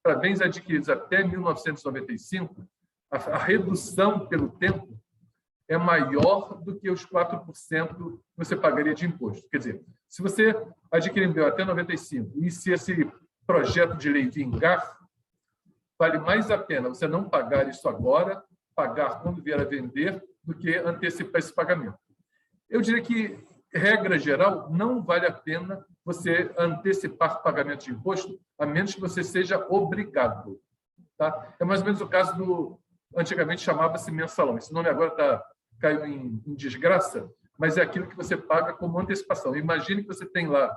S1: Para bens adquiridos até 1995, a redução pelo tempo é maior do que os 4% que você pagaria de imposto. Quer dizer, se você adquirir um bem até 95 e se esse projeto de lei vingar, vale mais a pena você não pagar isso agora, pagar quando vier a vender, do que antecipar esse pagamento. Eu diria que, regra geral, não vale a pena você antecipar pagamento de imposto, a menos que você seja obrigado. Tá? É mais ou menos o caso do... Antigamente chamava-se mensalão. Esse nome agora caiu em desgraça, mas é aquilo que você paga como antecipação. Imagine que você tem lá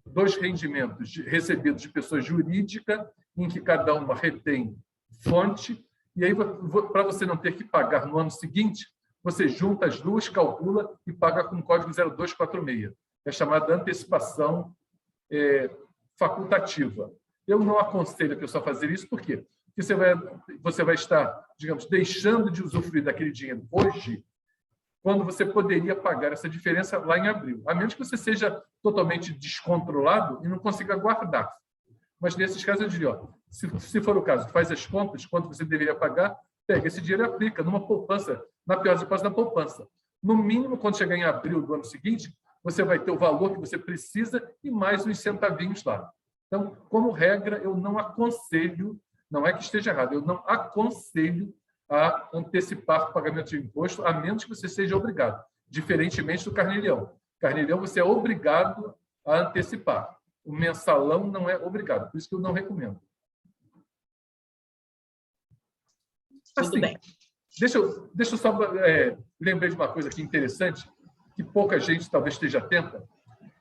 S1: 2 rendimentos recebidos de pessoa jurídica, em que cada uma retém fonte, e aí, para você não ter que pagar no ano seguinte, você junta as duas, calcula e paga com o código 0246. É chamada antecipação facultativa. Eu não aconselho a pessoa a fazer isso, por quê? Porque você vai estar, digamos, deixando de usufruir daquele dinheiro hoje, quando você poderia pagar essa diferença lá em abril, a menos que você seja totalmente descontrolado e não consiga guardar. Mas, nesses casos, eu diria, se for o caso, faz as contas, quanto você deveria pagar, pega esse dinheiro e aplica numa poupança, na pior das hipóteses, na poupança. No mínimo, quando chegar em abril do ano seguinte, você vai ter o valor que você precisa e mais uns centavinhos lá. Então, como regra, eu não aconselho, não é que esteja errado, eu não aconselho a antecipar o pagamento de imposto, a menos que você seja obrigado, diferentemente do carnê-leão. Carnê-leão, você é obrigado a antecipar. O mensalão não é obrigado, por isso que eu não recomendo.
S3: Tudo bem.
S1: Deixa eu só lembrar de uma coisa aqui interessante, que pouca gente talvez esteja atenta,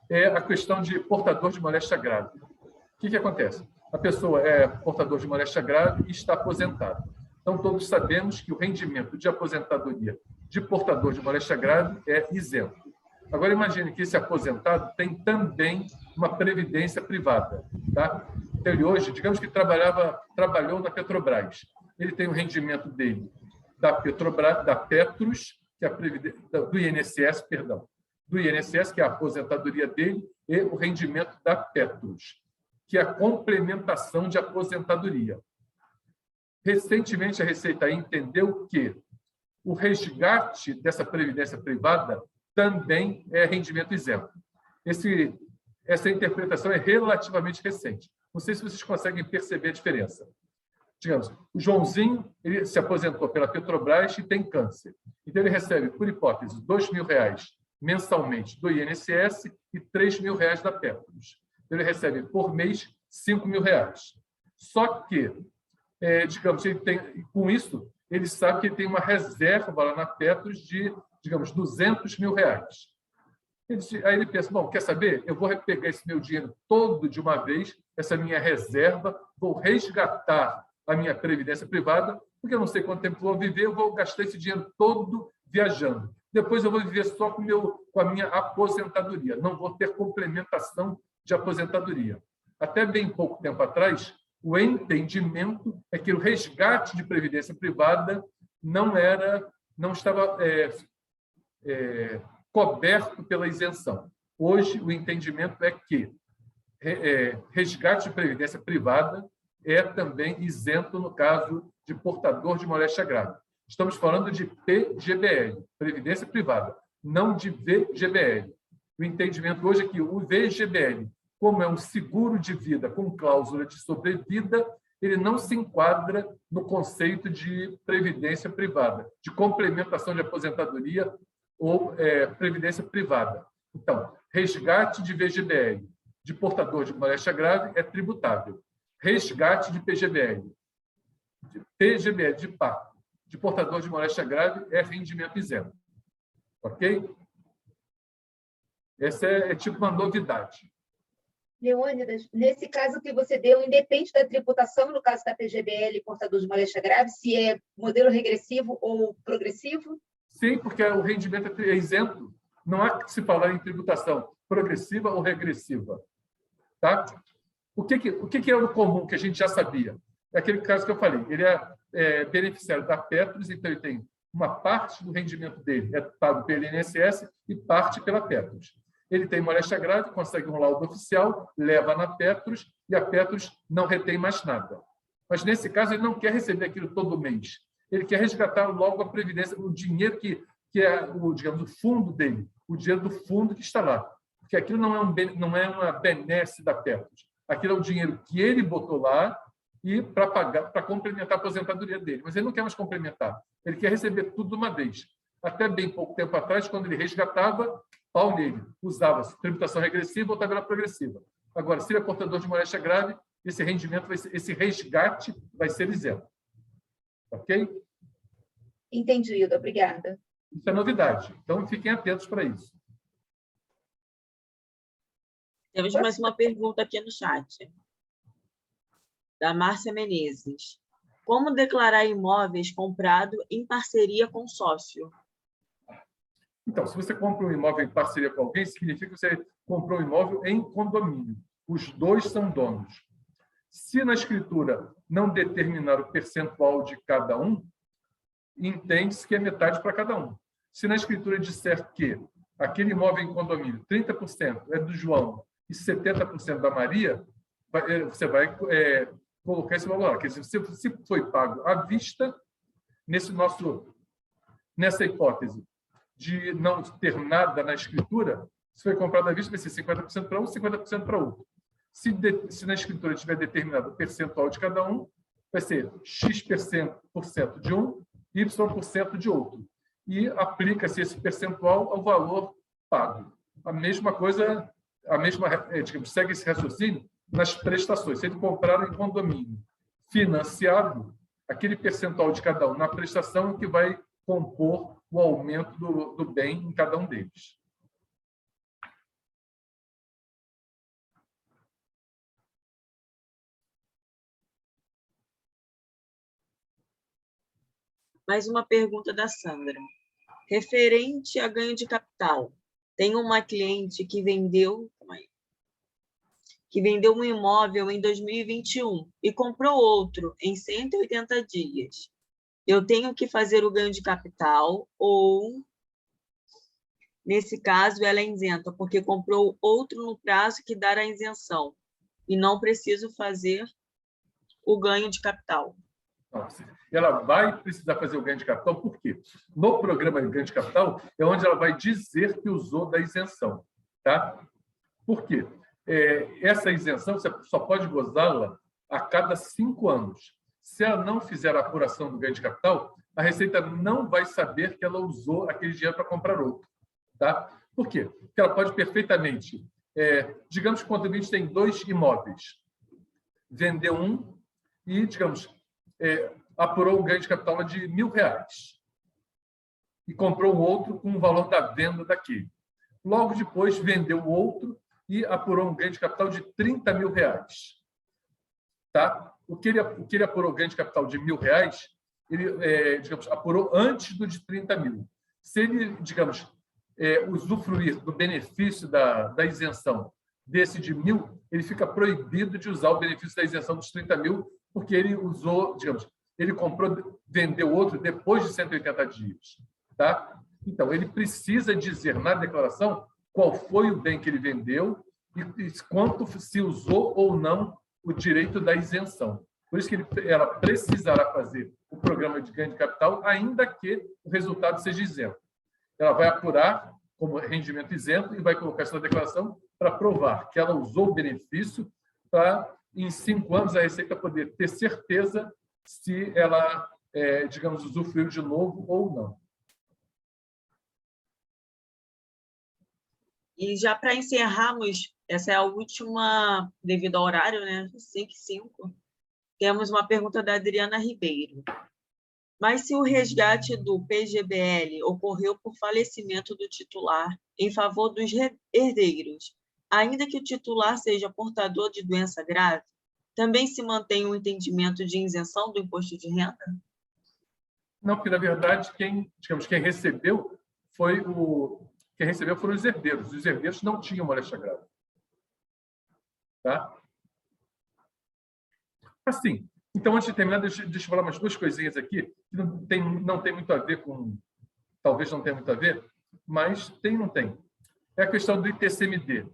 S1: é a questão de portador de moléstia grave. O que acontece? A pessoa é portador de moléstia grave e está aposentado. Então, todos sabemos que o rendimento de aposentadoria de portador de moléstia grave é isento. Agora, imagine que esse aposentado tem também uma previdência privada. Tá? Então, ele hoje, digamos que trabalhou na Petrobras. Ele tem o rendimento dele da Petrobras, da Petros, que é do INSS, perdão, do INSS, que é a aposentadoria dele, e o rendimento da Petros, que é a complementação de aposentadoria. Recentemente, a Receita entendeu que o resgate dessa previdência privada também é rendimento isento. Essa interpretação é relativamente recente. Não sei se vocês conseguem perceber a diferença. Digamos, o Joãozinho ele se aposentou pela Petrobras e tem câncer. Então, ele recebe, por hipótese, R$ 2.000 mensalmente do INSS e R$ 3.000 da Petros. Então, ele recebe, por mês, R$ 5.000. Só que, digamos, com isso, ele sabe que ele tem uma reserva lá na Petros de, digamos, R$ 200.000. Aí ele pensa, bom, quer saber? Eu vou pegar esse meu dinheiro todo de uma vez, essa minha reserva, vou resgatar a minha previdência privada, porque eu não sei quanto tempo vou viver, eu vou gastar esse dinheiro todo viajando. Depois eu vou viver só com a minha aposentadoria, não vou ter complementação de aposentadoria. Até bem pouco tempo atrás, o entendimento é que o resgate de previdência privada não estava coberto pela isenção. Hoje, o entendimento é que resgate de previdência privada é também isento no caso de portador de moléstia grave. Estamos falando de PGBL, Previdência Privada, não de VGBL. O entendimento hoje é que o VGBL, como é um seguro de vida com cláusula de sobrevida, ele não se enquadra no conceito de previdência privada, de complementação de aposentadoria ou previdência privada. Então, resgate de VGBL de portador de moléstia grave é tributável. Resgate de PGBL, de PA, de portador de moléstia grave é rendimento isento. Ok? Essa é tipo uma novidade.
S6: Leônidas, nesse caso que você deu, independe da tributação, no caso da PGBL, portador de moléstia grave, se é modelo regressivo ou progressivo?
S1: Sim, porque o rendimento é isento. Não há que se falar em tributação progressiva ou regressiva. Tá? O que é o comum que a gente já sabia? é aquele caso que eu falei. Ele é beneficiário da Petros, então ele tem uma parte do rendimento dele é pago pelo INSS e parte pela Petros. Ele tem moléstia grave, consegue um laudo oficial, leva na Petros e a Petros não retém mais nada. Mas, nesse caso, ele não quer receber aquilo todo mês. Ele quer resgatar logo a previdência, o dinheiro que é, digamos, o fundo dele, o dinheiro do fundo que está lá. Porque aquilo não é uma benesse da Petros. Aquilo é o dinheiro que ele botou lá e para complementar a aposentadoria dele. Mas ele não quer mais complementar. Ele quer receber tudo de uma vez. Até bem pouco tempo atrás, quando ele resgatava, pau nele. Usava tributação regressiva ou tabela progressiva. Agora, se ele é portador de moléstia grave, esse rendimento, esse resgate vai ser isento. Ok?
S6: Entendido, obrigada.
S1: Isso é novidade. Então, fiquem atentos para isso.
S3: Temos mais uma pergunta aqui no chat, da Márcia Menezes. Como declarar imóveis comprados em parceria com sócio?
S1: Então, se você compra um imóvel em parceria com alguém, significa que você comprou um imóvel em condomínio. Os dois são donos. Se na escritura não determinar o percentual de cada um, entende-se que é metade para cada um. Se na escritura disser que aquele imóvel em condomínio, 30% é do João e 70% da Maria, você vai colocar esse valor. Quer dizer, se foi pago à vista, nessa hipótese de não ter nada na escritura, se foi comprado à vista, vai ser 50% para um, 50% para outro. Se na escritura tiver determinado o percentual de cada um, vai ser X% de um, Y% de outro. E aplica-se esse percentual ao valor pago. A mesma coisa, digamos, segue esse raciocínio nas prestações. Se ele comprar em condomínio financiado, aquele percentual de cada um na prestação é que vai compor o aumento do bem em cada um deles.
S3: Mais uma pergunta da Sandra. Referente a ganho de capital, tem uma cliente que vendeu um imóvel em 2021 e comprou outro em 180 dias. Eu tenho que fazer o ganho de capital ou, nesse caso, ela é isenta, porque comprou outro no prazo que dará a isenção e não preciso fazer o ganho de capital?
S1: Ela vai precisar fazer o ganho de capital, por quê? No programa de ganho de capital é onde ela vai dizer que usou da isenção. Tá? Por quê? Essa isenção você só pode gozá-la a cada 5 anos. Se ela não fizer a apuração do ganho de capital, a Receita não vai saber que ela usou aquele dinheiro para comprar outro. Tá? Por quê? Porque ela pode perfeitamente... digamos que o contribuinte tem 2 imóveis. Vendeu um e, digamos... apurou o ganho de capital de R$1.000 e comprou o outro com o valor da venda daquele. Logo depois, vendeu o outro e apurou um ganho de capital de R$30.000. Tá? O que ele apurou ganho de capital de R$1.000, ele digamos, apurou antes do de 30.000. Se ele, digamos, usufruir do benefício da isenção desse de 1.000, ele fica proibido de usar o benefício da isenção dos 30.000, porque ele usou, digamos, ele comprou, vendeu outro depois de 180 dias. Tá? Então, ele precisa dizer na declaração qual foi o bem que ele vendeu e quanto se usou ou não o direito da isenção. Por isso que ela precisará fazer o programa de ganho de capital, ainda que o resultado seja isento. Ela vai apurar como rendimento isento e vai colocar isso na declaração para provar que ela usou o benefício para, em 5 anos, a Receita poder ter certeza se ela, digamos, usufruiu de novo ou não.
S3: E já para encerrarmos, essa é a última, devido ao horário, né? 5h05. Temos uma pergunta da Adriana Ribeiro. Mas se o resgate do PGBL ocorreu por falecimento do titular em favor dos herdeiros, ainda que o titular seja portador de doença grave, também se mantém um entendimento de isenção do imposto de renda?
S1: Não, porque, na verdade, quem recebeu foram os herdeiros. Os herdeiros não tinham moléstia grave. Tá? Assim, Então, antes de terminar, deixa eu falar umas duas coisinhas aqui, que não tem muito a ver com... Talvez não tenha muito a ver, mas tem e não tem. É a questão do ITCMD.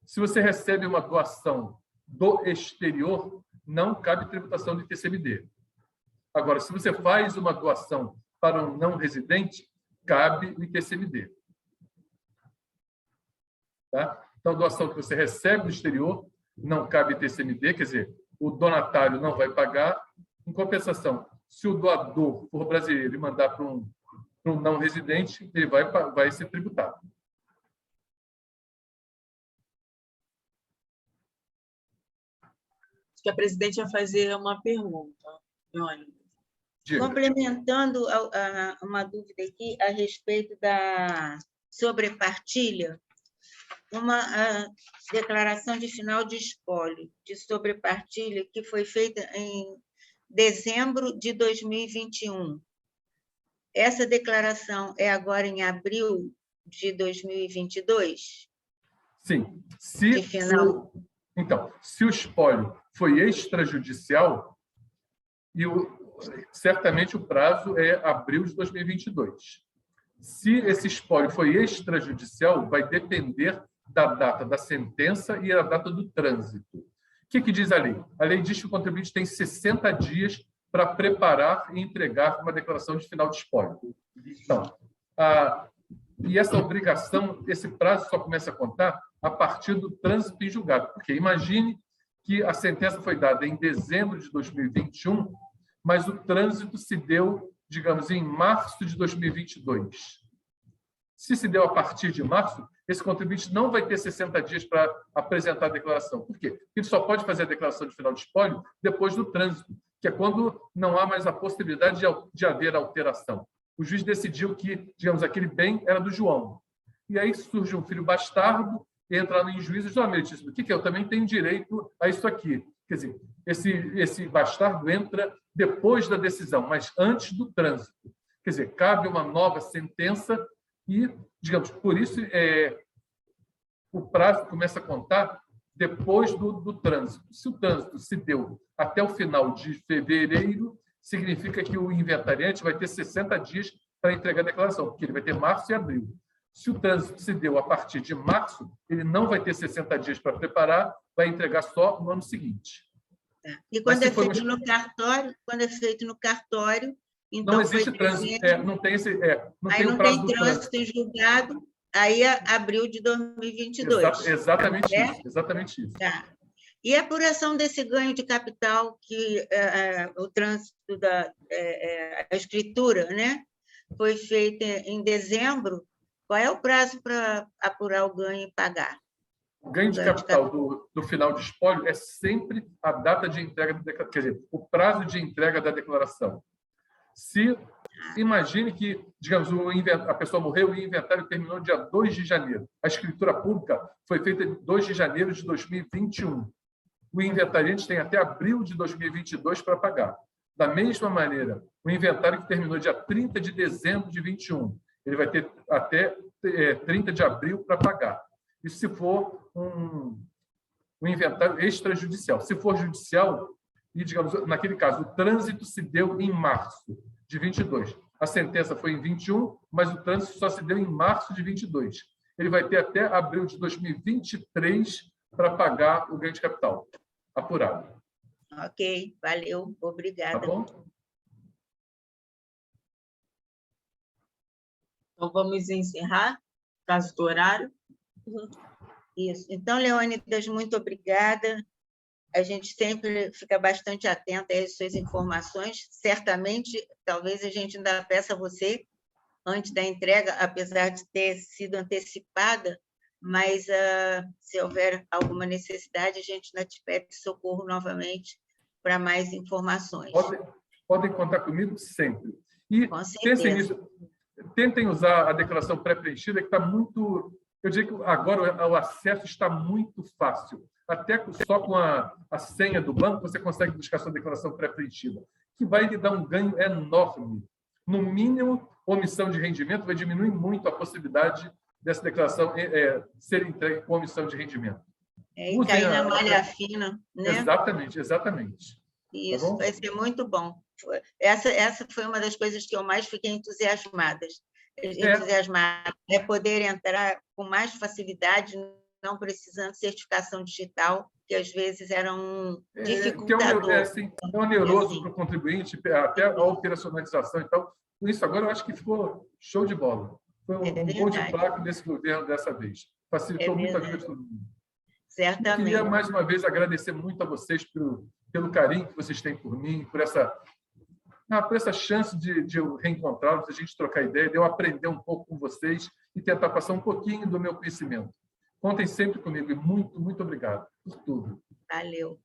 S1: Se você recebe uma doação do exterior, não cabe tributação do ITCMD. Agora, se você faz uma doação para um não residente, cabe o ITCMD. Tá? Então, doação que você recebe do exterior, não cabe ITCMD, quer dizer, o donatário não vai pagar. Em compensação, se o doador for brasileiro e mandar para um não residente, ele vai ser tributado.
S3: Acho que a presidente vai fazer uma pergunta, Leônidas.
S2: Complementando uma dúvida aqui a respeito da sobrepartilha, uma declaração de final de espólio de sobrepartilha que foi feita em dezembro de 2021. Essa declaração é agora em abril de 2022?
S1: Sim. Então, se o espólio foi extrajudicial, certamente o prazo é abril de 2022. Se esse espólio foi extrajudicial, vai depender da data da sentença e da data do trânsito. O que diz a lei? A lei diz que o contribuinte tem 60 dias para preparar e entregar uma declaração de final de espólio. Então, e essa obrigação, esse prazo só começa a contar a partir do trânsito em julgado. Porque imagine que a sentença foi dada em dezembro de 2021, mas o trânsito se deu, digamos, em março de 2022. Se deu a partir de março, esse contribuinte não vai ter 60 dias para apresentar a declaração. Por quê? Porque ele só pode fazer a declaração de final de espólio depois do trânsito, que é quando não há mais a possibilidade de haver alteração. O juiz decidiu que, digamos, aquele bem era do João. E aí surge um filho bastardo, entra em juízo e diz, meritíssimo, o que é? Eu também tenho direito a isso aqui. Quer dizer, esse bastardo entra depois da decisão, mas antes do trânsito. Quer dizer, cabe uma nova sentença e, digamos, por isso o prazo começa a contar depois do trânsito. Se o trânsito se deu até o final de fevereiro, significa que o inventariante vai ter 60 dias para entregar a declaração, porque ele vai ter março e abril. Se o trânsito se deu a partir de março, ele não vai ter 60 dias para preparar, vai entregar só no ano seguinte.
S2: E quando é feito no cartório, então
S1: não existe trânsito, não tem o prazo do trânsito
S2: em julgado, aí é abril de 2022.
S1: Exatamente isso.
S2: Tá. E a apuração desse ganho de capital que o trânsito a escritura, né, foi feita em dezembro, qual é o prazo para apurar o ganho e pagar?
S1: O ganho de capital do final de espólio é sempre a data de entrega, quer dizer, o prazo de entrega da declaração. Imagine que, digamos, a pessoa morreu e o inventário terminou dia 2 de janeiro. A escritura pública foi feita em 2 de janeiro de 2021. O inventariante tem até abril de 2022 para pagar. Da mesma maneira, o inventário que terminou dia 30 de dezembro de 2021, ele vai ter até 30 de abril para pagar. Isso se for um inventário extrajudicial. Se for judicial, e, digamos, naquele caso, o trânsito se deu em março de 22. A sentença foi em 21, mas o trânsito só se deu em março de 22. Ele vai ter até abril de 2023 para pagar o ganho de capital apurado.
S2: Ok, valeu, obrigada.
S1: Tá bom?
S3: Então, vamos encerrar, caso do horário.
S2: Isso. Então, Leônidas, muito obrigada. A gente sempre fica bastante atenta às suas informações. Certamente, talvez a gente ainda peça a você, antes da entrega, apesar de ter sido antecipada, mas se houver alguma necessidade, a gente ainda te pede socorro novamente para mais informações.
S1: Podem contar comigo sempre. E pensem nisso. Tentem usar a declaração pré-preenchida, que está muito... Eu diria que agora o acesso está muito fácil. Até só com a senha do banco, você consegue buscar sua declaração pré-preenchida, que vai lhe dar um ganho enorme. No mínimo, omissão de rendimento vai diminuir muito a possibilidade dessa declaração ser entregue com omissão de rendimento.
S2: E cair na malha fina, né?
S1: Exatamente.
S2: E isso vai ser muito bom. Essa foi uma das coisas que eu mais fiquei entusiasmada, é poder entrar com mais facilidade, não precisando de certificação digital, que às vezes era um dificultador.
S1: É oneroso para o contribuinte, até a operacionalização. Então, com isso agora eu acho que ficou show de bola. Foi um gol de placa desse governo dessa vez. Facilitou muito a vida de todo mundo.
S2: Certamente.
S1: Eu queria, mais uma vez, agradecer muito a vocês pelo carinho que vocês têm por mim, por essa chance de eu reencontrá-los, de a gente trocar ideia, de eu aprender um pouco com vocês e tentar passar um pouquinho do meu conhecimento. Contem sempre comigo e muito, muito obrigado por tudo.
S2: Valeu.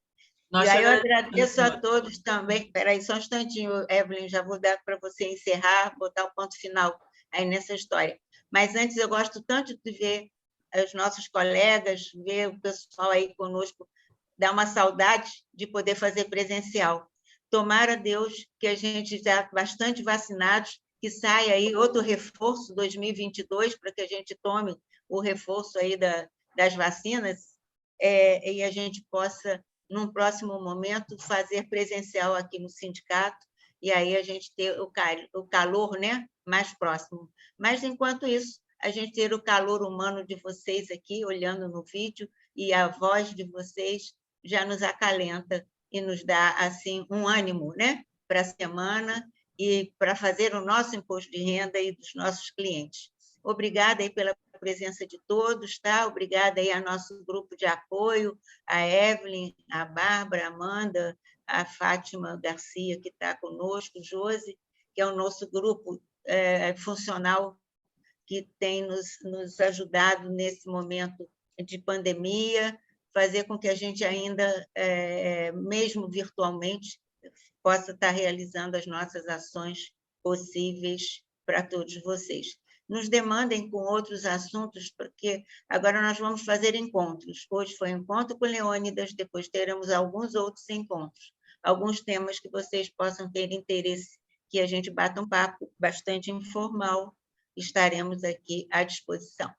S2: E aí eu agradeço a todos também. Espera aí, só um instantinho, Evelyn, já vou dar para você encerrar, botar o ponto final aí nessa história. Mas antes, eu gosto tanto de ver os nossos colegas, ver o pessoal aí conosco, dá uma saudade de poder fazer presencial. Tomara, Deus, que a gente já bastante vacinados, que saia aí outro reforço 2022, para que a gente tome o reforço aí das vacinas, e a gente possa, num próximo momento, fazer presencial aqui no sindicato, e aí a gente ter o calor, né, mais próximo. Mas, enquanto isso, a gente ter o calor humano de vocês aqui, olhando no vídeo, e a voz de vocês já nos acalenta e nos dá assim um ânimo, né, para a semana e para fazer o nosso imposto de renda e dos nossos clientes. Obrigada aí pela presença de todos, tá? Obrigada aí ao nosso grupo de apoio, a Evelyn, a Bárbara, a Amanda, a Fátima Garcia, que está conosco, Josi, que é o nosso grupo funcional que tem nos ajudado nesse momento de pandemia, fazer com que a gente ainda, mesmo virtualmente, possa estar realizando as nossas ações possíveis para todos vocês. Nos demandem com outros assuntos, porque agora nós vamos fazer encontros. Hoje foi encontro com Leônidas, depois teremos alguns outros encontros. Alguns temas que vocês possam ter interesse, que a gente bata um papo bastante informal, estaremos aqui à disposição.